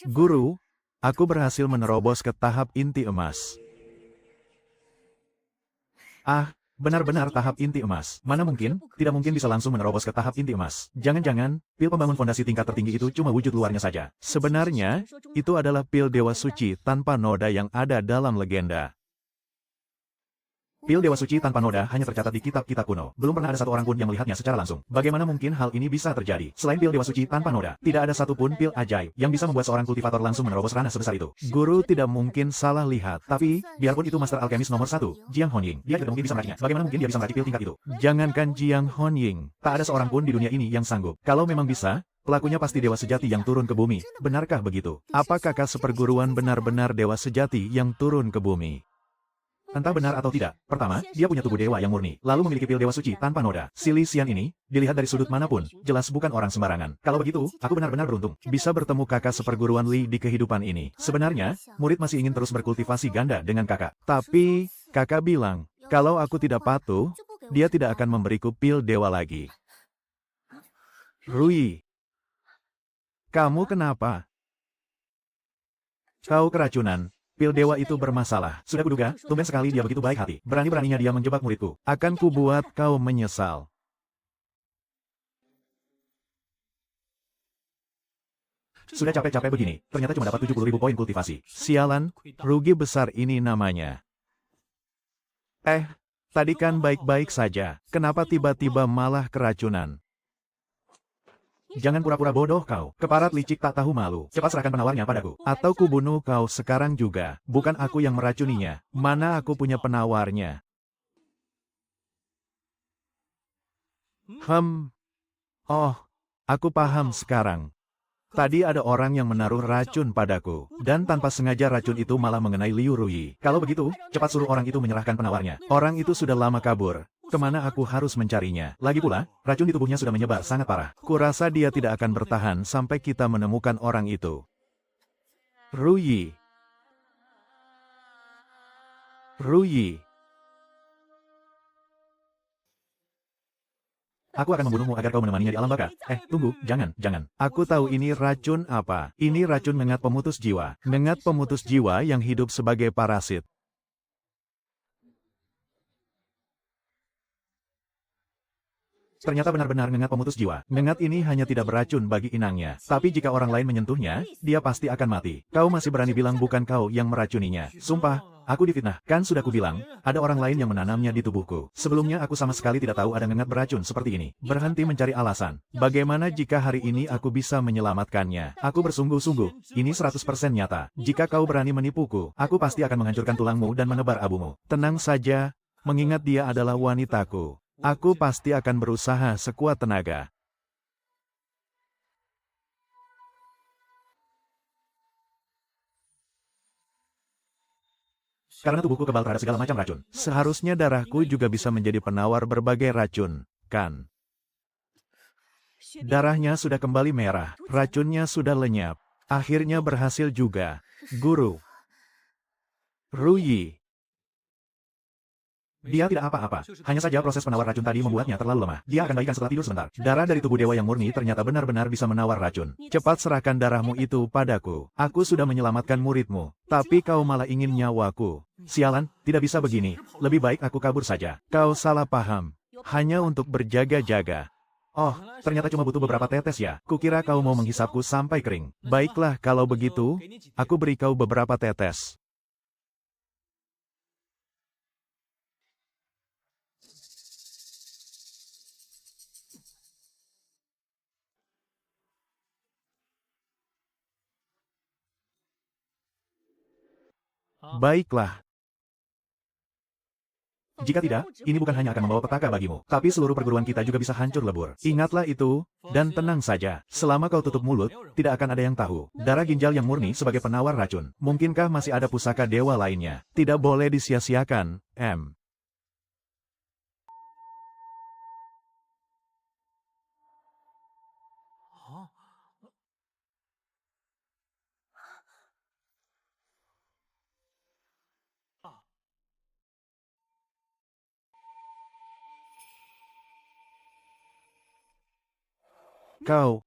Guru, aku berhasil menerobos ke tahap inti emas. Ah, benar-benar tahap inti emas. Mana mungkin, tidak mungkin bisa langsung menerobos ke tahap inti emas. Jangan-jangan, pil pembangun fondasi tingkat tertinggi itu cuma wujud luarnya saja. Sebenarnya, itu adalah pil Dewa Suci tanpa noda yang ada dalam legenda. Pil Dewa Suci tanpa noda hanya tercatat di kitab-kitab kuno. Belum pernah ada satu orang pun yang melihatnya secara langsung. Bagaimana mungkin hal ini bisa terjadi? Selain pil Dewa Suci tanpa noda, tidak ada satupun pil ajaib yang bisa membuat seorang kultivator langsung menerobos ranah sebesar itu. Guru tidak mungkin salah lihat. Tapi, biarpun itu Master Alkemis nomor 1, Jiang Honying, dia tidak mungkin bisa meraciknya. Bagaimana mungkin dia bisa meracik pil tingkat itu? Jangankan Jiang Honying, tak ada seorang pun di dunia ini yang sanggup. Kalau memang bisa, pelakunya pasti dewa sejati yang turun ke bumi. Benarkah begitu? Apa kakak seperguruan benar-benar dewa sejati yang turun ke bumi? Entah benar atau tidak, pertama, dia punya tubuh dewa yang murni, lalu memiliki pil Dewa Suci tanpa noda. Si Li Xian ini, dilihat dari sudut manapun, jelas bukan orang sembarangan. Kalau begitu, aku benar-benar beruntung, bisa bertemu kakak seperguruan Li di kehidupan ini. Sebenarnya, murid masih ingin terus berkultivasi ganda dengan kakak. Tapi, kakak bilang, kalau aku tidak patuh, dia tidak akan memberiku pil dewa lagi. Rui, kamu kenapa? Kau keracunan. Pil dewa itu bermasalah. Sudah kuduga, tumben sekali dia begitu baik hati. Berani-beraninya dia menjebak muridku. Akan kubuat kau menyesal. Sudah capek-capek begini, ternyata cuma dapat 70.000 poin kultivasi. Sialan, rugi besar ini namanya. Tadi kan baik-baik saja. Kenapa tiba-tiba malah keracunan? Jangan pura-pura bodoh kau. Keparat licik tak tahu malu. Cepat serahkan penawarnya padaku. Atau kubunuh kau sekarang juga. Bukan aku yang meracuninya. Mana aku punya penawarnya? Oh, aku paham sekarang. Tadi ada orang yang menaruh racun padaku. Dan tanpa sengaja racun itu malah mengenai Liu Ruyi. Kalau begitu, cepat suruh orang itu menyerahkan penawarnya. Orang itu sudah lama kabur. Kemana aku harus mencarinya? Lagi pula, racun di tubuhnya sudah menyebar sangat parah. Kurasa dia tidak akan bertahan sampai kita menemukan orang itu. Ruyi. Aku akan membunuhmu agar kau menemaninya di alam baka. Tunggu, jangan. Aku tahu ini racun apa. Ini racun mengat pemutus jiwa. Mengat pemutus jiwa yang hidup sebagai parasit. Ternyata benar-benar ngengat pemutus jiwa. Ngengat ini hanya tidak beracun bagi inangnya. Tapi jika orang lain menyentuhnya, dia pasti akan mati. Kau masih berani bilang bukan kau yang meracuninya. Sumpah, aku difitnah. Kan sudah kubilang, ada orang lain yang menanamnya di tubuhku. Sebelumnya aku sama sekali tidak tahu ada ngengat beracun seperti ini. Berhenti mencari alasan. Bagaimana jika hari ini aku bisa menyelamatkannya? Aku bersungguh-sungguh. Ini 100% nyata. Jika kau berani menipuku, aku pasti akan menghancurkan tulangmu dan menebar abumu. Tenang saja, mengingat dia adalah wanitaku. Aku pasti akan berusaha sekuat tenaga. Karena tubuhku kebal terhadap segala macam racun. Seharusnya darahku juga bisa menjadi penawar berbagai racun, kan? Darahnya sudah kembali merah, racunnya sudah lenyap. Akhirnya berhasil juga. Guru. Ruyi. Dia tidak apa-apa. Hanya saja proses penawar racun tadi membuatnya terlalu lemah. Dia akan baikan setelah tidur sebentar. Darah dari tubuh dewa yang murni ternyata benar-benar bisa menawar racun. Cepat serahkan darahmu itu padaku. Aku sudah menyelamatkan muridmu. Tapi kau malah ingin nyawaku. Sialan, tidak bisa begini. Lebih baik aku kabur saja. Kau salah paham. Hanya untuk berjaga-jaga. Oh, ternyata cuma butuh beberapa tetes ya. Kukira kau mau menghisapku sampai kering. Baiklah, kalau begitu, aku beri kau beberapa tetes. Baiklah. Jika tidak, ini bukan hanya akan membawa petaka bagimu, tapi seluruh perguruan kita juga bisa hancur lebur. Ingatlah itu, dan tenang saja. Selama kau tutup mulut, tidak akan ada yang tahu. Darah ginjal yang murni sebagai penawar racun. Mungkinkah masih ada pusaka dewa lainnya? Tidak boleh disia-siakan, M. Kau.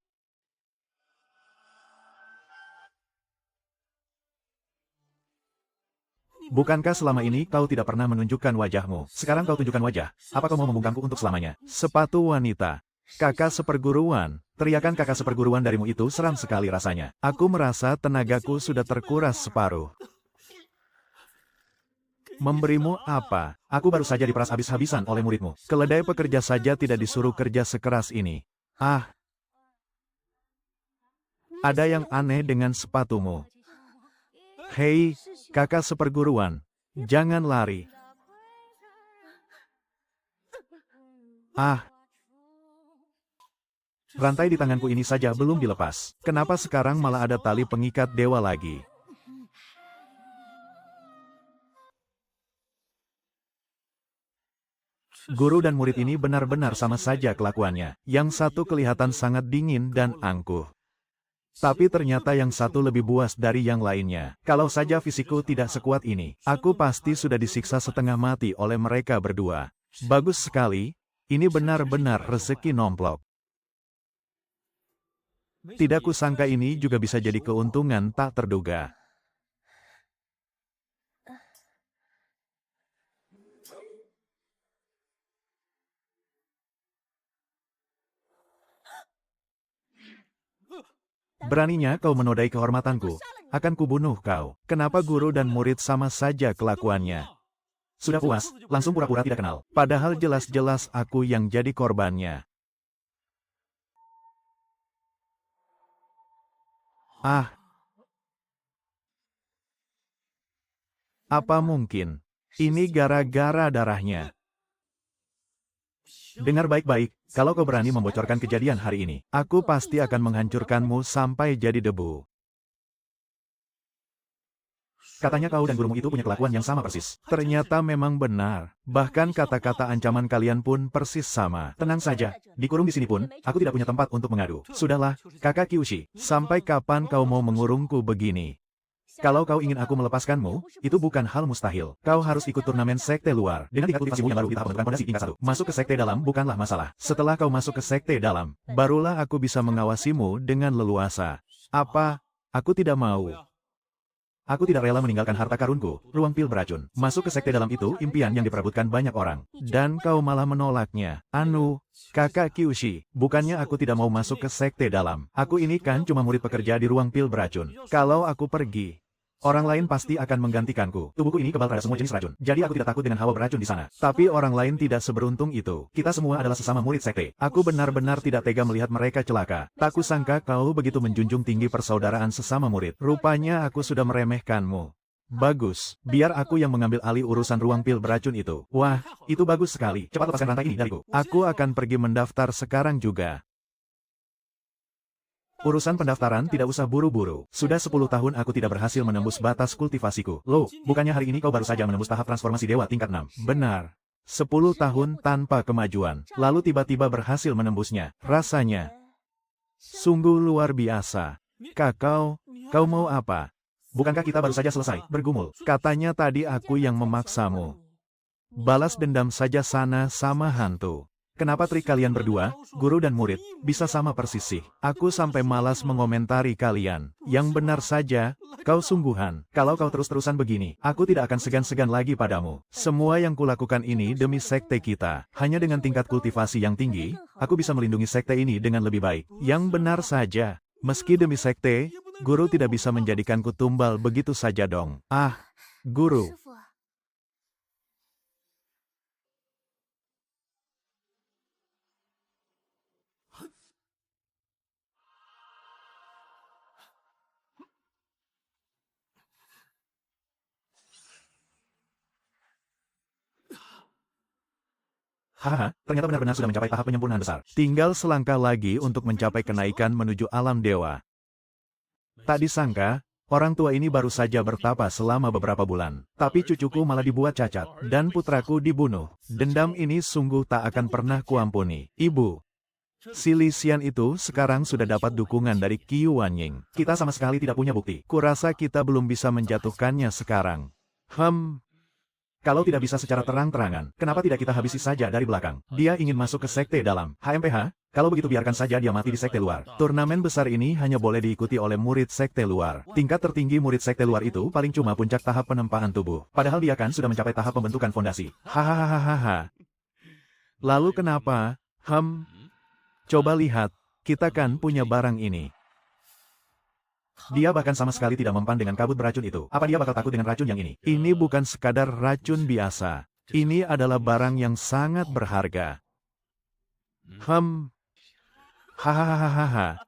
Bukankah selama ini kau tidak pernah menunjukkan wajahmu? Sekarang kau tunjukkan wajah. Apa kau mau membungkamku untuk selamanya? Sepatu wanita. Kakak seperguruan. Teriakan kakak seperguruan darimu itu seram sekali rasanya. Aku merasa tenagaku sudah terkuras separuh. Memberimu apa? Aku baru saja diperas habis-habisan oleh muridmu. Keledai pekerja saja tidak disuruh kerja sekeras ini. Ah. Ada yang aneh dengan sepatumu. Hei, kakak seperguruan. Jangan lari. Ah. Rantai di tanganku ini saja belum dilepas. Kenapa sekarang malah ada tali pengikat dewa lagi? Guru dan murid ini benar-benar sama saja kelakuannya. Yang satu kelihatan sangat dingin dan angkuh. Tapi ternyata yang satu lebih buas dari yang lainnya. Kalau saja fisikku tidak sekuat ini, aku pasti sudah disiksa setengah mati oleh mereka berdua. Bagus sekali, ini benar-benar rezeki nomplok. Tidak kusangka ini juga bisa jadi keuntungan tak terduga. Beraninya kau menodai kehormatanku. Akan kubunuh kau. Kenapa guru dan murid sama saja kelakuannya? Sudah puas, langsung pura-pura tidak kenal. Padahal jelas-jelas aku yang jadi korbannya. Ah. Apa mungkin? Ini gara-gara darahnya. Dengar baik-baik, kalau kau berani membocorkan kejadian hari ini, aku pasti akan menghancurkanmu sampai jadi debu. Katanya kau dan gurumu itu punya kelakuan yang sama persis. Ternyata memang benar. Bahkan kata-kata ancaman kalian pun persis sama. Tenang saja, dikurung di sini pun, aku tidak punya tempat untuk mengadu. Sudahlah, kakak Kyushi, sampai kapan kau mau mengurungku begini? Kalau kau ingin aku melepaskanmu, itu bukan hal mustahil. Kau harus ikut turnamen sekte luar. Dengan tingkat kultivasimu yang baru di tahap pembentukan pondasi tingkat 1. Masuk ke sekte dalam bukanlah masalah. Setelah kau masuk ke sekte dalam, barulah aku bisa mengawasimu dengan leluasa. Apa? Aku tidak mau. Aku tidak rela meninggalkan harta karunku, ruang pil beracun. Masuk ke sekte dalam itu impian yang diperebutkan banyak orang. Dan kau malah menolaknya. Anu, kakak Kyushi, bukannya aku tidak mau masuk ke sekte dalam. Aku ini kan cuma murid pekerja di ruang pil beracun. Kalau aku pergi, orang lain pasti akan menggantikanku. Tubuhku ini kebal terhadap semua jenis racun. Jadi aku tidak takut dengan hawa beracun di sana. Tapi orang lain tidak seberuntung itu. Kita semua adalah sesama murid sekte. Aku benar-benar tidak tega melihat mereka celaka. Tak kusangka kau begitu menjunjung tinggi persaudaraan sesama murid. Rupanya aku sudah meremehkanmu. Bagus. Biar aku yang mengambil alih urusan ruang pil beracun itu. Wah, itu bagus sekali. Cepat lepaskan rantai ini dariku. Aku akan pergi mendaftar sekarang juga. Urusan pendaftaran tidak usah buru-buru. Sudah 10 tahun aku tidak berhasil menembus batas kultivasiku. Loh, bukannya hari ini kau baru saja menembus tahap transformasi dewa tingkat 6? Benar. 10 tahun tanpa kemajuan. Lalu tiba-tiba berhasil menembusnya. Rasanya sungguh luar biasa. Kakao, kau mau apa? Bukankah kita baru saja selesai bergumul? Katanya tadi aku yang memaksamu. Balas dendam saja sana sama hantu. Kenapa trik kalian berdua, guru dan murid, bisa sama persis sih? Aku sampai malas mengomentari kalian. Yang benar saja, kau sungguhan. Kalau kau terus-terusan begini, aku tidak akan segan-segan lagi padamu. Semua yang kulakukan ini demi sekte kita. Hanya dengan tingkat kultivasi yang tinggi, aku bisa melindungi sekte ini dengan lebih baik. Yang benar saja, meski demi sekte, guru tidak bisa menjadikanku tumbal begitu saja dong. Ah, guru. Haha, ternyata benar-benar sudah mencapai tahap penyempurnaan besar. Tinggal selangkah lagi untuk mencapai kenaikan menuju alam dewa. Tak disangka, orang tua ini baru saja bertapa selama beberapa bulan. Tapi cucuku malah dibuat cacat, dan putraku dibunuh. Dendam ini sungguh tak akan pernah kuampuni. Ibu, si Li Xian itu sekarang sudah dapat dukungan dari Qiu Wanying. Kita sama sekali tidak punya bukti. Kurasa kita belum bisa menjatuhkannya sekarang. Kalau tidak bisa secara terang-terangan, kenapa tidak kita habisi saja dari belakang? Dia ingin masuk ke sekte dalam. HMPH, kalau begitu biarkan saja dia mati di sekte luar. Turnamen besar ini hanya boleh diikuti oleh murid sekte luar. Tingkat tertinggi murid sekte luar itu paling cuma puncak tahap penempaan tubuh. Padahal dia kan sudah mencapai tahap pembentukan fondasi. Hahaha. Lalu kenapa? Coba lihat, kita kan punya barang ini. Dia bahkan sama sekali tidak mempan dengan kabut beracun itu. Apa dia bakal takut dengan racun yang ini? Ini bukan sekadar racun biasa. Ini adalah barang yang sangat berharga. Hahaha.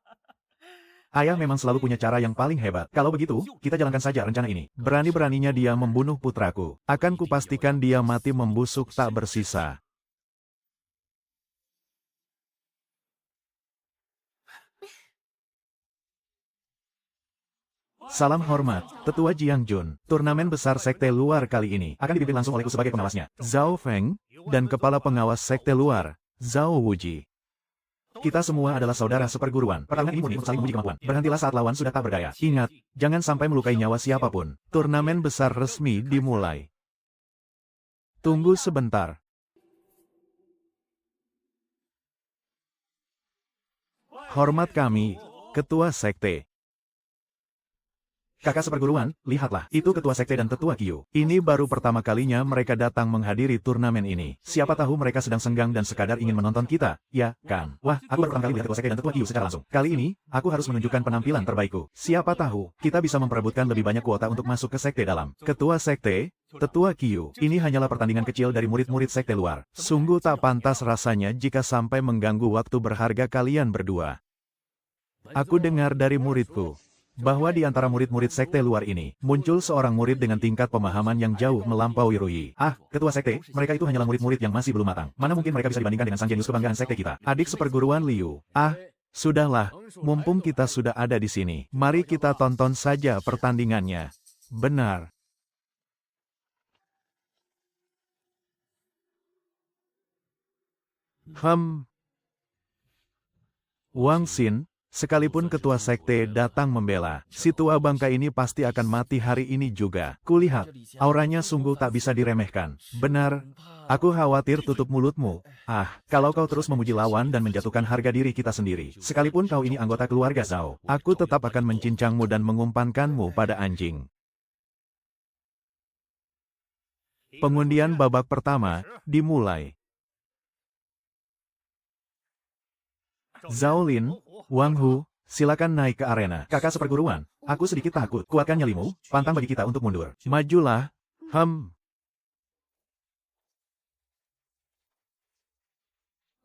Ayah memang selalu punya cara yang paling hebat. Kalau begitu, kita jalankan saja rencana ini. Berani-beraninya dia membunuh putraku. Akan kupastikan dia mati membusuk tak bersisa. Salam hormat, Tetua Jiang Jun. Turnamen besar sekte luar kali ini akan dipimpin langsung olehku sebagai pengawasnya. Zhao Feng, dan kepala pengawas sekte luar, Zhao Wuji. Kita semua adalah saudara seperguruan. Pertarungan ini murni untuk saling menguji kemampuan. Berhentilah saat lawan sudah tak berdaya. Ingat, jangan sampai melukai nyawa siapapun. Turnamen besar resmi dimulai. Tunggu sebentar. Hormat kami, Ketua Sekte. Kakak seperguruan, lihatlah, itu ketua sekte dan tetua Qiu. Ini baru pertama kalinya mereka datang menghadiri turnamen ini. Siapa tahu mereka sedang senggang dan sekadar ingin menonton kita, ya kan? Wah, aku baru pertama kali lihat ketua sekte dan tetua Qiu secara langsung. Kali ini, aku harus menunjukkan penampilan terbaikku. Siapa tahu, kita bisa memperebutkan lebih banyak kuota untuk masuk ke sekte dalam. Ketua sekte, tetua Qiu, ini hanyalah pertandingan kecil dari murid-murid sekte luar. Sungguh tak pantas rasanya jika sampai mengganggu waktu berharga kalian berdua. Aku dengar dari muridku bahwa di antara murid-murid sekte luar ini, muncul seorang murid dengan tingkat pemahaman yang jauh melampaui Ruyi. Ah, ketua sekte, mereka itu hanyalah murid-murid yang masih belum matang. Mana mungkin mereka bisa dibandingkan dengan sang jenius kebanggaan sekte kita. Adik seperguruan Liu. Ah, sudahlah, mumpung kita sudah ada di sini. Mari kita tonton saja pertandingannya. Benar. Wang Xin, sekalipun ketua sekte datang membela, si tua bangka ini pasti akan mati hari ini juga. Kulihat, auranya sungguh tak bisa diremehkan. Benar, aku khawatir tutup mulutmu. Ah, kalau kau terus memuji lawan dan menjatuhkan harga diri kita sendiri, sekalipun kau ini anggota keluarga Zhao, aku tetap akan mencincangmu dan mengumpankanmu pada anjing. Pengundian babak pertama dimulai. Zhao Lin, Wang Hu, silakan naik ke arena. Kakak seperguruan, aku sedikit takut. Kuatkan nyalimu, pantang bagi kita untuk mundur. Majulah.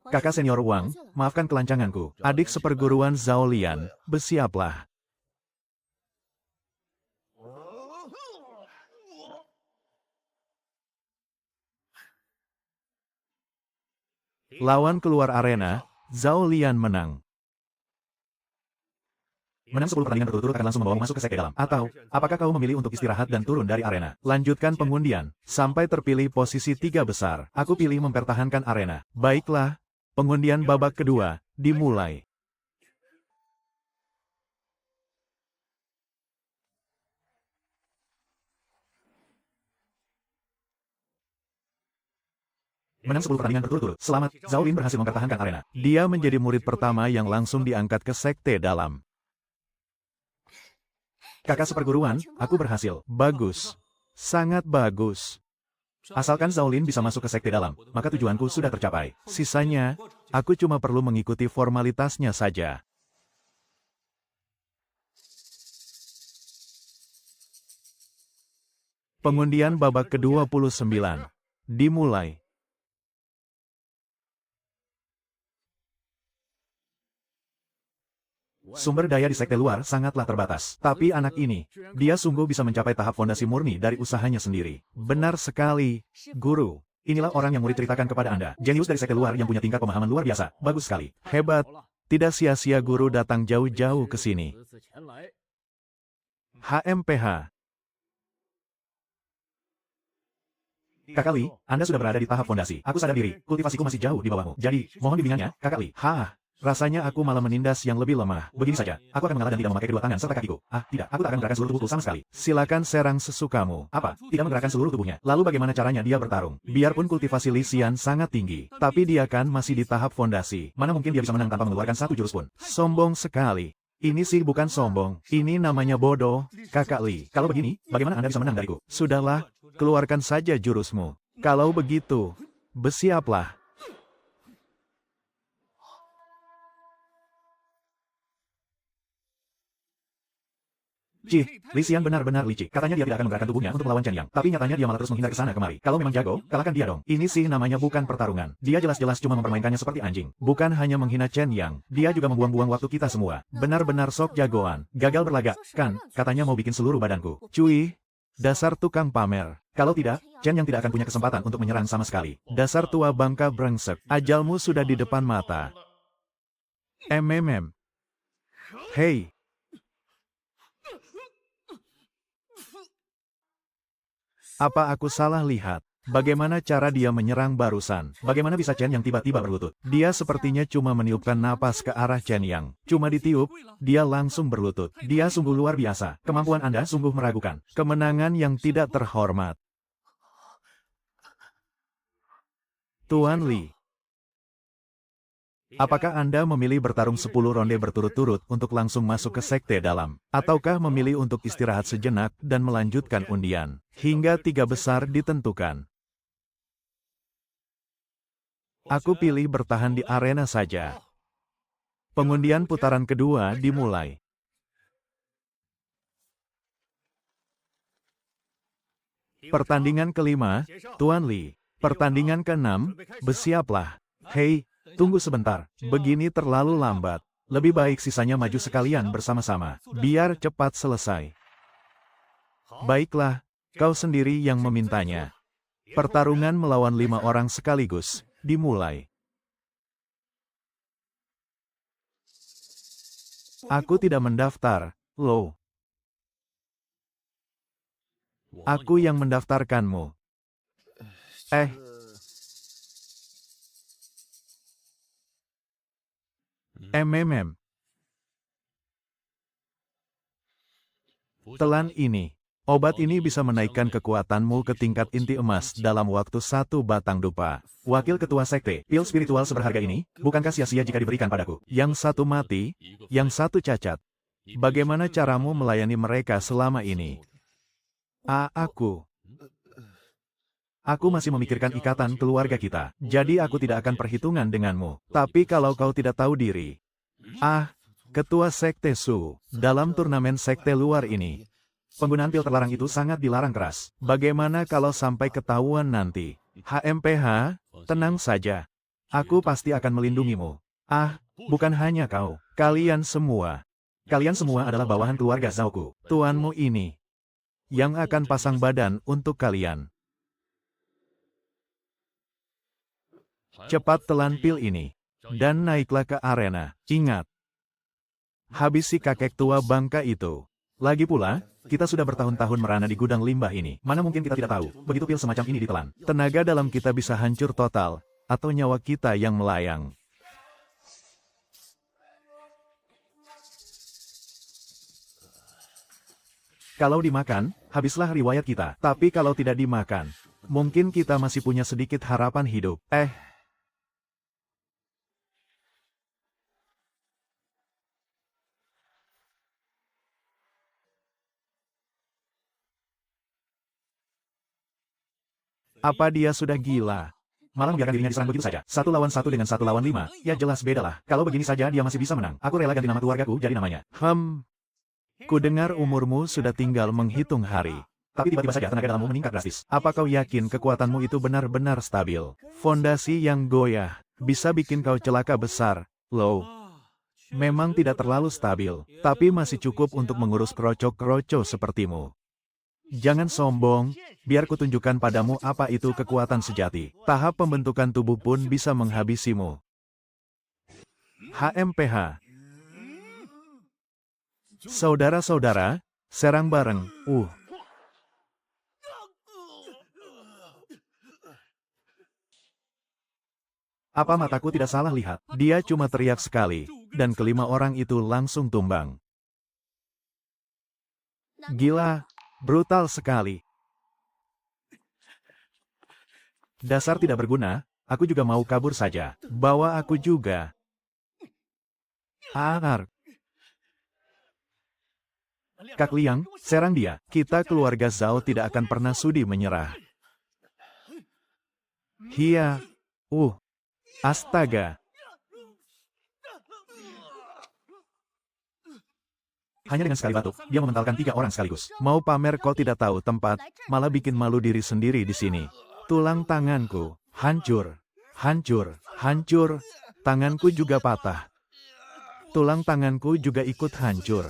Kakak senior Wang, maafkan kelancanganku. Adik seperguruan Zhao Lian, bersiaplah. Lawan keluar arena, Zhao Lian menang. Menang 10 pertandingan berturut-turut akan langsung membawa masuk ke sekte dalam. Atau, apakah kau memilih untuk istirahat dan turun dari arena? Lanjutkan pengundian, sampai terpilih posisi 3 besar. Aku pilih mempertahankan arena. Baiklah, pengundian babak kedua, dimulai. menang 10 pertandingan berturut-turut. Selamat, Zhao Lin berhasil mempertahankan arena. Dia menjadi murid pertama yang langsung diangkat ke sekte dalam. Kakak seperguruan, aku berhasil. Bagus. Sangat bagus. Asalkan Zhao Lin bisa masuk ke sekte dalam, maka tujuanku sudah tercapai. Sisanya, aku cuma perlu mengikuti formalitasnya saja. Pengundian babak ke-29 dimulai. Sumber daya di sekte luar sangatlah terbatas. Tapi anak ini, dia sungguh bisa mencapai tahap fondasi murni dari usahanya sendiri. Benar sekali, Guru. Inilah orang yang murid ceritakan kepada Anda. Jenius dari sekte luar yang punya tingkat pemahaman luar biasa. Bagus sekali. Hebat. Tidak sia-sia Guru datang jauh-jauh ke sini. HMPH. Kakak Li, Anda sudah berada di tahap fondasi. Aku sadar diri, kultivasiku masih jauh di bawahmu. Jadi, mohon bimbingannya, Kakak Li. Rasanya aku malah menindas yang lebih lemah. Begini saja, aku akan mengalah dan tidak memakai kedua tangan serta kakiku. Tidak, aku tak akan menggerakkan seluruh tubuhku sama sekali. Silakan serang sesukamu. Apa? Tidak menggerakkan seluruh tubuhnya. Lalu bagaimana caranya dia bertarung? Biarpun kultivasi Li Xian sangat tinggi, tapi dia kan masih di tahap fondasi. Mana mungkin dia bisa menang tanpa mengeluarkan satu jurus pun? Sombong sekali. Ini sih bukan sombong, ini namanya bodoh, Kakak Li. Kalau begini, bagaimana Anda bisa menang dariku? Sudahlah, keluarkan saja jurusmu. Kalau begitu, bersiaplah. Cih, Li Xian benar-benar licik. Katanya dia tidak akan menggerakkan tubuhnya untuk melawan Chen Yang. Tapi nyatanya dia malah terus menghindar ke sana kemari. Kalau memang jago, kalahkan dia dong. Ini sih namanya bukan pertarungan. Dia jelas-jelas cuma mempermainkannya seperti anjing. Bukan hanya menghina Chen Yang. Dia juga membuang-buang waktu kita semua. Benar-benar sok jagoan. Gagal berlagak, kan? Katanya mau bikin seluruh badanku. Cuy, dasar tukang pamer. Kalau tidak, Chen Yang tidak akan punya kesempatan untuk menyerang sama sekali. Dasar tua bangka brengsek. Ajalmu sudah di depan mata. Hei. Apa aku salah lihat? Bagaimana cara dia menyerang barusan? Bagaimana bisa Chen Yang tiba-tiba berlutut? Dia sepertinya cuma meniupkan napas ke arah Chen Yang. Cuma ditiup, dia langsung berlutut. Dia sungguh luar biasa. Kemampuan Anda sungguh meragukan. Kemenangan yang tidak terhormat. Tuan Li. Apakah Anda memilih bertarung 10 ronde berturut-turut untuk langsung masuk ke sekte dalam? Ataukah memilih untuk istirahat sejenak dan melanjutkan undian? Hingga 3 besar ditentukan. Aku pilih bertahan di arena saja. Pengundian putaran kedua dimulai. Pertandingan kelima, Tuan Li. Pertandingan ke-6, bersiaplah. Hei. Tunggu sebentar, begini terlalu lambat. Lebih baik sisanya maju sekalian bersama-sama, biar cepat selesai. Baiklah, kau sendiri yang memintanya. Pertarungan melawan 5 orang sekaligus, dimulai. Aku tidak mendaftar, loh. Aku yang mendaftarkanmu. Telan ini. Obat ini bisa menaikkan kekuatanmu ke tingkat inti emas dalam waktu 1 batang dupa. Wakil ketua sekte, pil spiritual seberharga ini, bukankah sia-sia jika diberikan padaku? Yang satu mati, yang satu cacat. Bagaimana caramu melayani mereka selama ini? Aku masih memikirkan ikatan keluarga kita, jadi aku tidak akan perhitungan denganmu. Tapi kalau kau tidak tahu diri. Ketua Sekte Su, dalam turnamen sekte luar ini, penggunaan pil terlarang itu sangat dilarang keras. Bagaimana kalau sampai ketahuan nanti? HMPH, tenang saja. Aku pasti akan melindungimu. Bukan hanya kau, kalian semua. Kalian semua adalah bawahan keluarga Zhaoku. Tuanmu ini, yang akan pasang badan untuk kalian. Cepat telan pil ini, dan naiklah ke arena. Ingat, habisi kakek tua bangka itu. Lagi pula, kita sudah bertahun-tahun merana di gudang limbah ini. Mana mungkin kita tidak tahu, begitu pil semacam ini ditelan. Tenaga dalam kita bisa hancur total, atau nyawa kita yang melayang. Kalau dimakan, habislah riwayat kita. Tapi kalau tidak dimakan, Mungkin kita masih punya sedikit harapan hidup. Apa dia sudah gila? Malah membiarkan dirinya diserang begitu saja. 1 lawan 1 dengan 1 lawan 5. Ya jelas beda lah. Kalau begini saja dia masih bisa menang. Aku rela ganti nama keluargaku jadi namanya. Ku dengar umurmu sudah tinggal menghitung hari. Tapi tiba-tiba saja tenaga dalammu meningkat drastis. Apa kau yakin kekuatanmu itu benar-benar stabil? Fondasi yang goyah bisa bikin kau celaka besar, Low. Memang tidak terlalu stabil, tapi masih cukup untuk mengurus kroco-kroco sepertimu. Jangan sombong, biar kutunjukkan padamu apa itu kekuatan sejati. Tahap pembentukan tubuh pun bisa menghabisimu. HMPH. Saudara-saudara, serang bareng. Apa mataku tidak salah lihat? Dia cuma teriak sekali, dan kelima orang itu langsung tumbang. Gila. Brutal sekali. Dasar tidak berguna, aku juga mau kabur saja. Bawa aku juga. Kak Liang, serang dia. Kita keluarga Zhao tidak akan pernah sudi menyerah. Astaga. Hanya dengan sekali batuk, dia mementalkan 3 orang sekaligus. Mau pamer kau tidak tahu tempat, malah bikin malu diri sendiri di sini. Tulang tanganku, hancur. Tanganku juga patah. Tulang tanganku juga ikut hancur.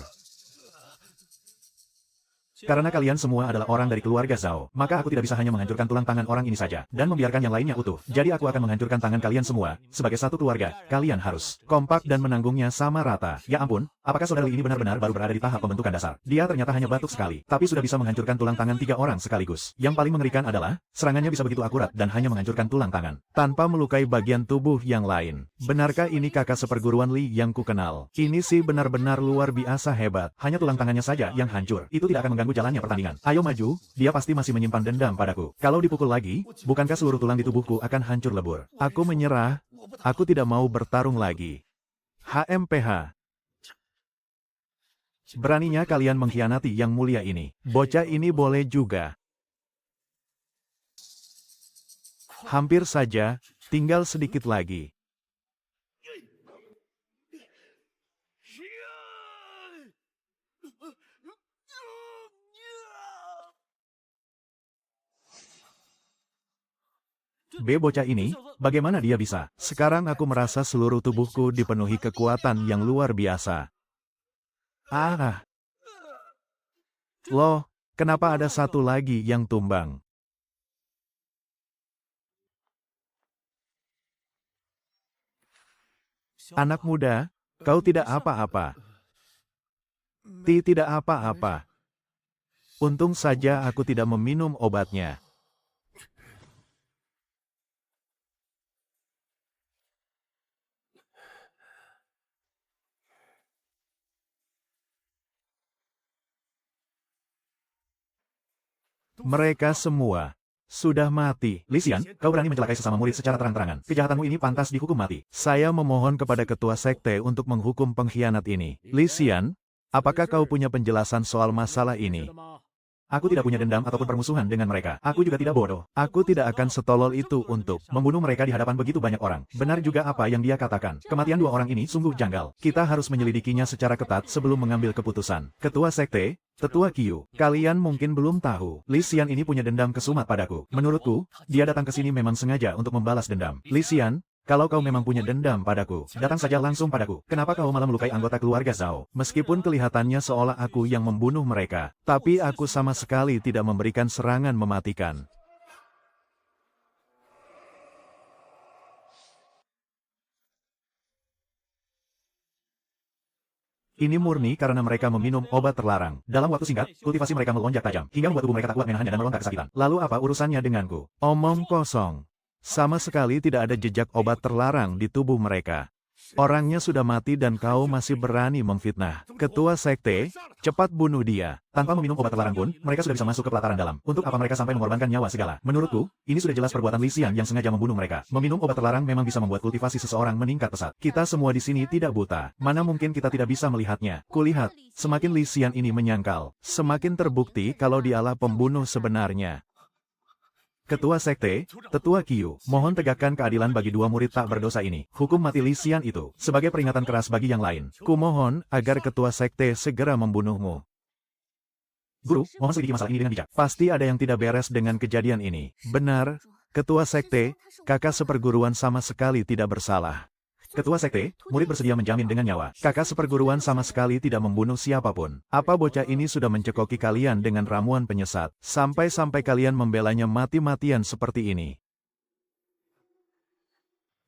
Karena kalian semua adalah orang dari keluarga Zhao, maka aku tidak bisa hanya menghancurkan tulang tangan orang ini saja, dan membiarkan yang lainnya utuh. Jadi aku akan menghancurkan tangan kalian semua. Sebagai satu keluarga, kalian harus kompak dan menanggungnya sama rata. Ya ampun, apakah saudari ini benar-benar baru berada di tahap pembentukan dasar? Dia ternyata hanya batuk sekali, tapi sudah bisa menghancurkan tulang tangan 3 orang sekaligus. Yang paling mengerikan adalah, serangannya bisa begitu akurat dan hanya menghancurkan tulang tangan, tanpa melukai bagian tubuh yang lain. Benarkah ini kakak seperguruan Li yang kukenal? Ini sih benar-benar luar biasa hebat. Hanya tulang tangannya saja yang hancur. Itu tidak akan mengganggu jalannya pertandingan. Ayo maju, dia pasti masih menyimpan dendam padaku. Kalau dipukul lagi, bukankah seluruh tulang di tubuhku akan hancur lebur? Aku menyerah, aku tidak mau bertarung lagi. HMPH. Beraninya kalian mengkhianati yang mulia ini. Bocah ini boleh juga. Hampir saja, tinggal sedikit lagi. Bocah ini, bagaimana dia bisa? Sekarang aku merasa seluruh tubuhku dipenuhi kekuatan yang luar biasa. Loh, kenapa ada satu lagi yang tumbang? Anak muda, kau tidak apa-apa. Tidak apa-apa. Untung saja aku tidak meminum obatnya. Mereka semua sudah mati. Li Xian, kau berani mencelakai sesama murid secara terang-terangan. Kejahatanmu ini pantas dihukum mati. Saya memohon kepada ketua sekte untuk menghukum pengkhianat ini. Li Xian, apakah kau punya penjelasan soal masalah ini? Aku tidak punya dendam ataupun permusuhan dengan mereka. Aku juga tidak bodoh. Aku tidak akan setolol itu untuk membunuh mereka di hadapan begitu banyak orang. Benar juga apa yang dia katakan. Kematian 2 orang ini sungguh janggal. Kita harus menyelidikinya secara ketat sebelum mengambil keputusan. Ketua sekte, Tetua Qiu, kalian mungkin belum tahu. Li Xian ini punya dendam kesumat padaku. Menurutku, dia datang ke sini memang sengaja untuk membalas dendam. Li Xian, kalau kau memang punya dendam padaku, datang saja langsung padaku. Kenapa kau malah melukai anggota keluarga Zhao? Meskipun kelihatannya seolah aku yang membunuh mereka, tapi aku sama sekali tidak memberikan serangan mematikan. Ini murni karena mereka meminum obat terlarang. Dalam waktu singkat, kultivasi mereka melonjak tajam, hingga membuat tubuh mereka tak kuat menahannya dan meronta kesakitan. Lalu apa urusannya denganku? Omong kosong. Sama sekali tidak ada jejak obat terlarang di tubuh mereka. Orangnya sudah mati dan kau masih berani memfitnah. Ketua sekte, cepat bunuh dia. Tanpa meminum obat terlarang pun, mereka sudah bisa masuk ke pelataran dalam. Untuk apa mereka sampai mengorbankan nyawa segala? Menurutku, ini sudah jelas perbuatan Li Xian yang sengaja membunuh mereka. Meminum obat terlarang memang bisa membuat kultivasi seseorang meningkat pesat. Kita semua di sini tidak buta. Mana mungkin kita tidak bisa melihatnya? Kulihat, semakin Li Xian ini menyangkal, semakin terbukti kalau dialah pembunuh sebenarnya. Ketua sekte, Tetua Qiu, mohon tegakkan keadilan bagi dua murid tak berdosa ini. Hukum mati Li Xian itu, sebagai peringatan keras bagi yang lain. Kumohon agar ketua sekte segera membunuhmu. Guru, mohon selidiki masalah ini dengan bijak. Pasti ada yang tidak beres dengan kejadian ini. Benar, ketua sekte, kakak seperguruan sama sekali tidak bersalah. Ketua sekte, murid bersedia menjamin dengan nyawa. Kakak seperguruan sama sekali tidak membunuh siapapun. Apa bocah ini sudah mencekoki kalian dengan ramuan penyesat, sampai-sampai kalian membelanya mati-matian seperti ini?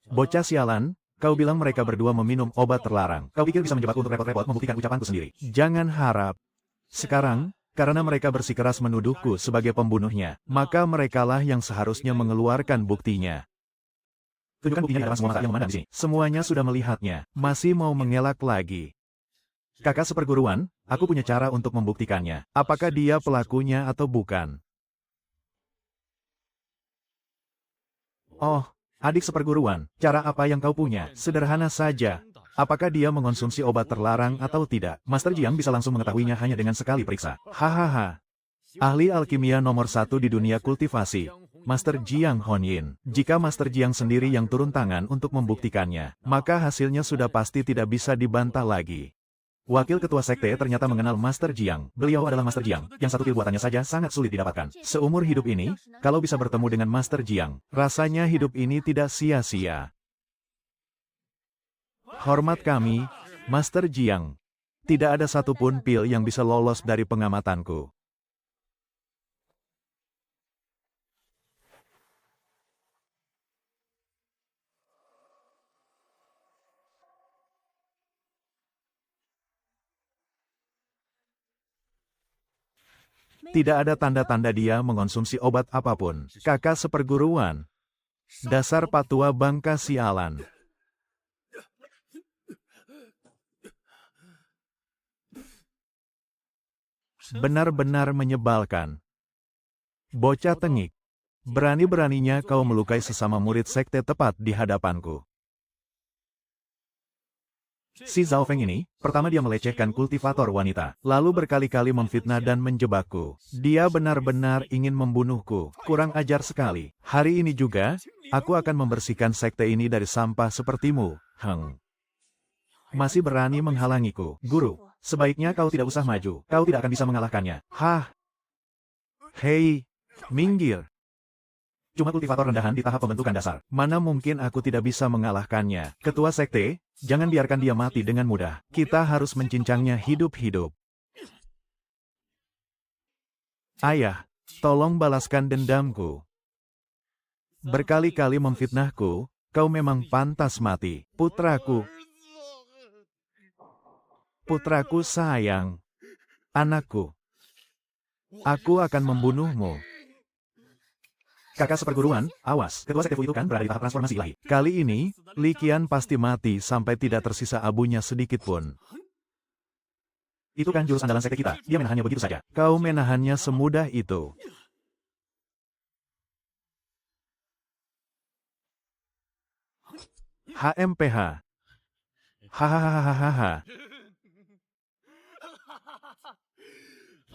Bocah sialan, kau bilang mereka berdua meminum obat terlarang. Kau pikir bisa menjebakku untuk repot-repot membuktikan ucapanku sendiri? Jangan harap. Sekarang, karena mereka bersikeras menuduhku sebagai pembunuhnya, maka merekalah yang seharusnya mengeluarkan buktinya. Tunjukkan buktinya di hadapan semua mata yang memandang di sini. Semuanya sudah melihatnya. Masih mau mengelak lagi. Kakak seperguruan, aku punya cara untuk membuktikannya. Apakah dia pelakunya atau bukan? Oh, adik seperguruan, cara apa yang kau punya? Sederhana saja. Apakah dia mengonsumsi obat terlarang atau tidak? Master Jiang bisa langsung mengetahuinya hanya dengan sekali periksa. Hahaha. Ahli alkimia nomor 1 di dunia kultivasi. Master Jiang Honyin. Jika Master Jiang sendiri yang turun tangan untuk membuktikannya, maka hasilnya sudah pasti tidak bisa dibantah lagi. Wakil ketua sekte ternyata mengenal Master Jiang. Beliau adalah Master Jiang, yang satu pil buatannya saja sangat sulit didapatkan. Seumur hidup ini, kalau bisa bertemu dengan Master Jiang, rasanya hidup ini tidak sia-sia. Hormat kami, Master Jiang. Tidak ada satupun pil yang bisa lolos dari pengamatanku. Tidak ada tanda-tanda dia mengonsumsi obat apapun. Kakak seperguruan. Dasar patua bangka sialan. Benar-benar menyebalkan. Bocah tengik. Berani-beraninya kau melukai sesama murid sekte tepat di hadapanku. Si Zhao Feng ini, pertama dia melecehkan kultivator wanita, lalu berkali-kali memfitnah dan menjebakku. Dia benar-benar ingin membunuhku. Kurang ajar sekali. Hari ini juga, aku akan membersihkan sekte ini dari sampah sepertimu, Heng. Masih berani menghalangiku. Guru, sebaiknya kau tidak usah maju. Kau tidak akan bisa mengalahkannya. Hah? Hei, minggir. Cuma kultivator rendahan di tahap pembentukan dasar. Mana mungkin aku tidak bisa mengalahkannya. Ketua sekte, jangan biarkan dia mati dengan mudah. Kita harus mencincangnya hidup-hidup. Ayah, tolong balaskan dendamku. Berkali-kali memfitnahku, kau memang pantas mati. Putraku. Putraku sayang. Anakku. Aku akan membunuhmu. Kakak seperguruan, awas, ketua sekte itu kan berada di tahap transformasi ilahi. Kali ini, Li Qian pasti mati sampai tidak tersisa abunya sedikit pun. Itu kan jurus andalan sekte kita, dia menahannya begitu saja. Kau menahannya semudah itu. HMPH. Hahaha.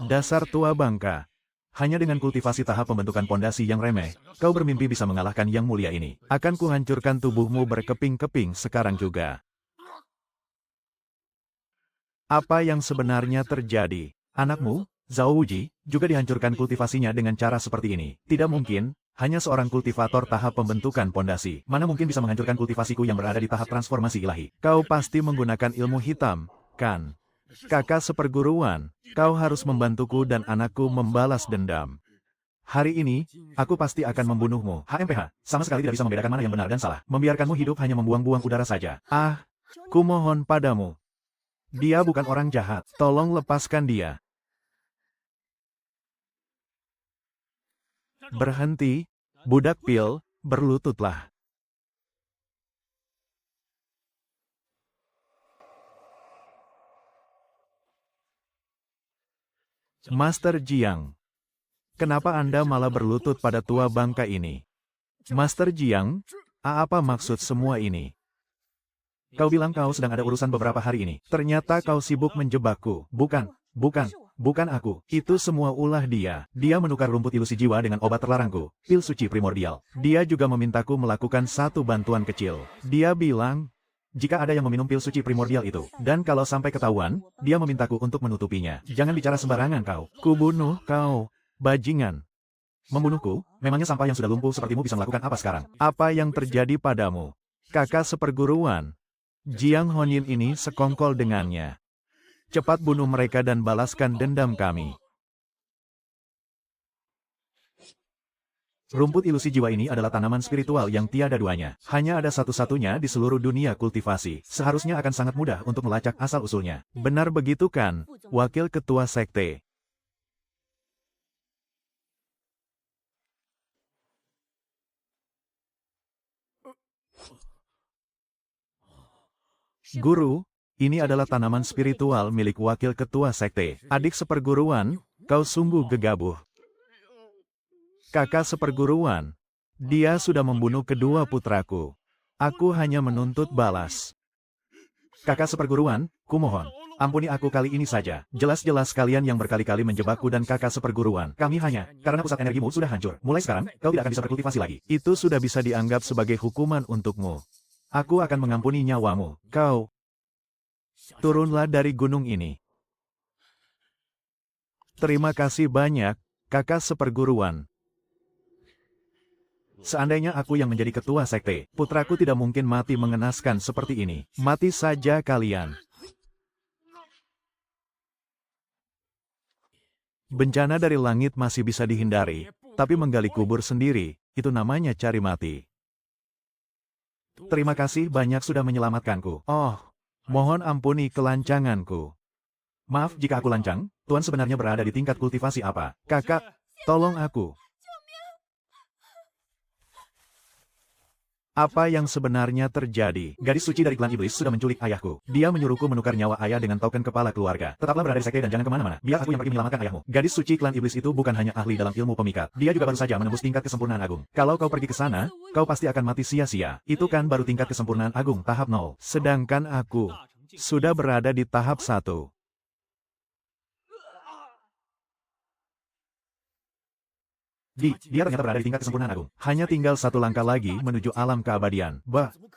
Dasar tua bangka. Hanya dengan kultivasi tahap pembentukan pondasi yang remeh, kau bermimpi bisa mengalahkan yang mulia ini. Akan kuhancurkan tubuhmu berkeping-keping sekarang juga. Apa yang sebenarnya terjadi? Anakmu, Zhao Wuji, juga dihancurkan kultivasinya dengan cara seperti ini. Tidak mungkin, hanya seorang kultivator tahap pembentukan pondasi. Mana mungkin bisa menghancurkan kultivasiku yang berada di tahap transformasi ilahi? Kau pasti menggunakan ilmu hitam, kan? Kakak seperguruan, kau harus membantuku dan anakku membalas dendam. Hari ini, aku pasti akan membunuhmu. HMPH, sama sekali tidak bisa membedakan mana yang benar dan salah. Membiarkanmu hidup hanya membuang-buang udara saja. Ah, kumohon padamu. Dia bukan orang jahat. Tolong lepaskan dia. Berhenti, budak pil, berlututlah. Master Jiang, kenapa Anda malah berlutut pada tua bangka ini? Master Jiang, apa maksud semua ini? Kau bilang kau sedang ada urusan beberapa hari ini. Ternyata kau sibuk menjebakku. Bukan aku. Itu semua ulah dia. Dia menukar rumput ilusi jiwa dengan obat terlarangku, pil suci primordial. Dia juga memintaku melakukan satu bantuan kecil. Dia bilang, jika ada yang meminum pil suci primordial itu, dan kalau sampai ketahuan, dia memintaku untuk menutupinya. Jangan bicara sembarangan kau. Kubunuh kau, bajingan. Membunuhku, memangnya sampah yang sudah lumpuh sepertimu bisa melakukan apa sekarang? Apa yang terjadi padamu? Kakak seperguruan. Jiang Honyin ini sekongkol dengannya. Cepat bunuh mereka dan balaskan dendam kami. Rumput ilusi jiwa ini adalah tanaman spiritual yang tiada duanya. Hanya ada satu-satunya di seluruh dunia kultivasi. Seharusnya akan sangat mudah untuk melacak asal-usulnya. Benar begitu kan, Wakil Ketua Sekte? Guru, ini adalah tanaman spiritual milik Wakil Ketua Sekte. Adik seperguruan, kau sungguh gegabah. Kakak seperguruan, dia sudah membunuh kedua putraku. Aku hanya menuntut balas. Kakak seperguruan, kumohon, ampuni aku kali ini saja. Jelas-jelas kalian yang berkali-kali menjebakku dan kakak seperguruan. Kami hanya, karena pusat energimu sudah hancur. Mulai sekarang, kau tidak akan bisa berkultivasi lagi. Itu sudah bisa dianggap sebagai hukuman untukmu. Aku akan mengampuni nyawamu. Kau, turunlah dari gunung ini. Terima kasih banyak, kakak seperguruan. Seandainya aku yang menjadi ketua sekte, putraku tidak mungkin mati mengenaskan seperti ini. Mati saja kalian. Bencana dari langit masih bisa dihindari, tapi menggali kubur sendiri, itu namanya cari mati. Terima kasih banyak sudah menyelamatkanku. Oh, mohon ampuni kelancanganku. Maaf jika aku lancang, Tuan sebenarnya berada di tingkat kultivasi apa? Kakak, tolong aku. Apa yang sebenarnya terjadi? Gadis suci dari klan iblis sudah menculik ayahku. Dia menyuruhku menukar nyawa ayah dengan token kepala keluarga. Tetaplah berada di sekte dan jangan kemana-mana. Biar aku yang pergi menyelamatkan ayahmu. Gadis suci klan iblis itu bukan hanya ahli dalam ilmu pemikat. Dia juga baru saja menembus tingkat kesempurnaan agung. Kalau kau pergi ke sana, kau pasti akan mati sia-sia. Itu kan baru tingkat kesempurnaan agung tahap 0. Sedangkan aku sudah berada di tahap 1. Dia ternyata berada di tingkat kesempurnaan agung. Hanya tinggal satu langkah lagi menuju alam keabadian.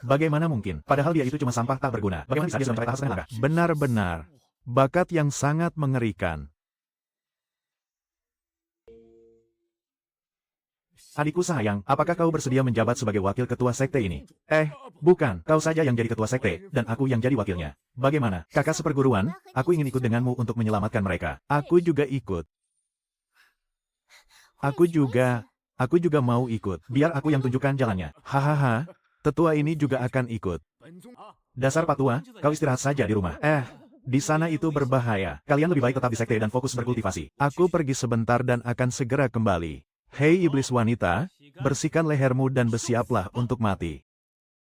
Bagaimana mungkin? Padahal dia itu cuma sampah tak berguna. Bagaimana bisa dia sudah mencapai tahap setengah langkah? Benar-benar. Bakat yang sangat mengerikan. Adikku sayang, apakah kau bersedia menjabat sebagai wakil ketua sekte ini? Bukan. Kau saja yang jadi ketua sekte, dan aku yang jadi wakilnya. Bagaimana? Kakak seperguruan, aku ingin ikut denganmu untuk menyelamatkan mereka. Aku juga ikut. Aku juga mau ikut. Biar aku yang tunjukkan jalannya. Hahaha, tetua ini juga akan ikut. Dasar patua, kau istirahat saja di rumah. Di sana itu berbahaya. Kalian lebih baik tetap di sekte dan fokus berkultivasi. Aku pergi sebentar dan akan segera kembali. Hei iblis wanita, bersihkan lehermu dan bersiaplah untuk mati.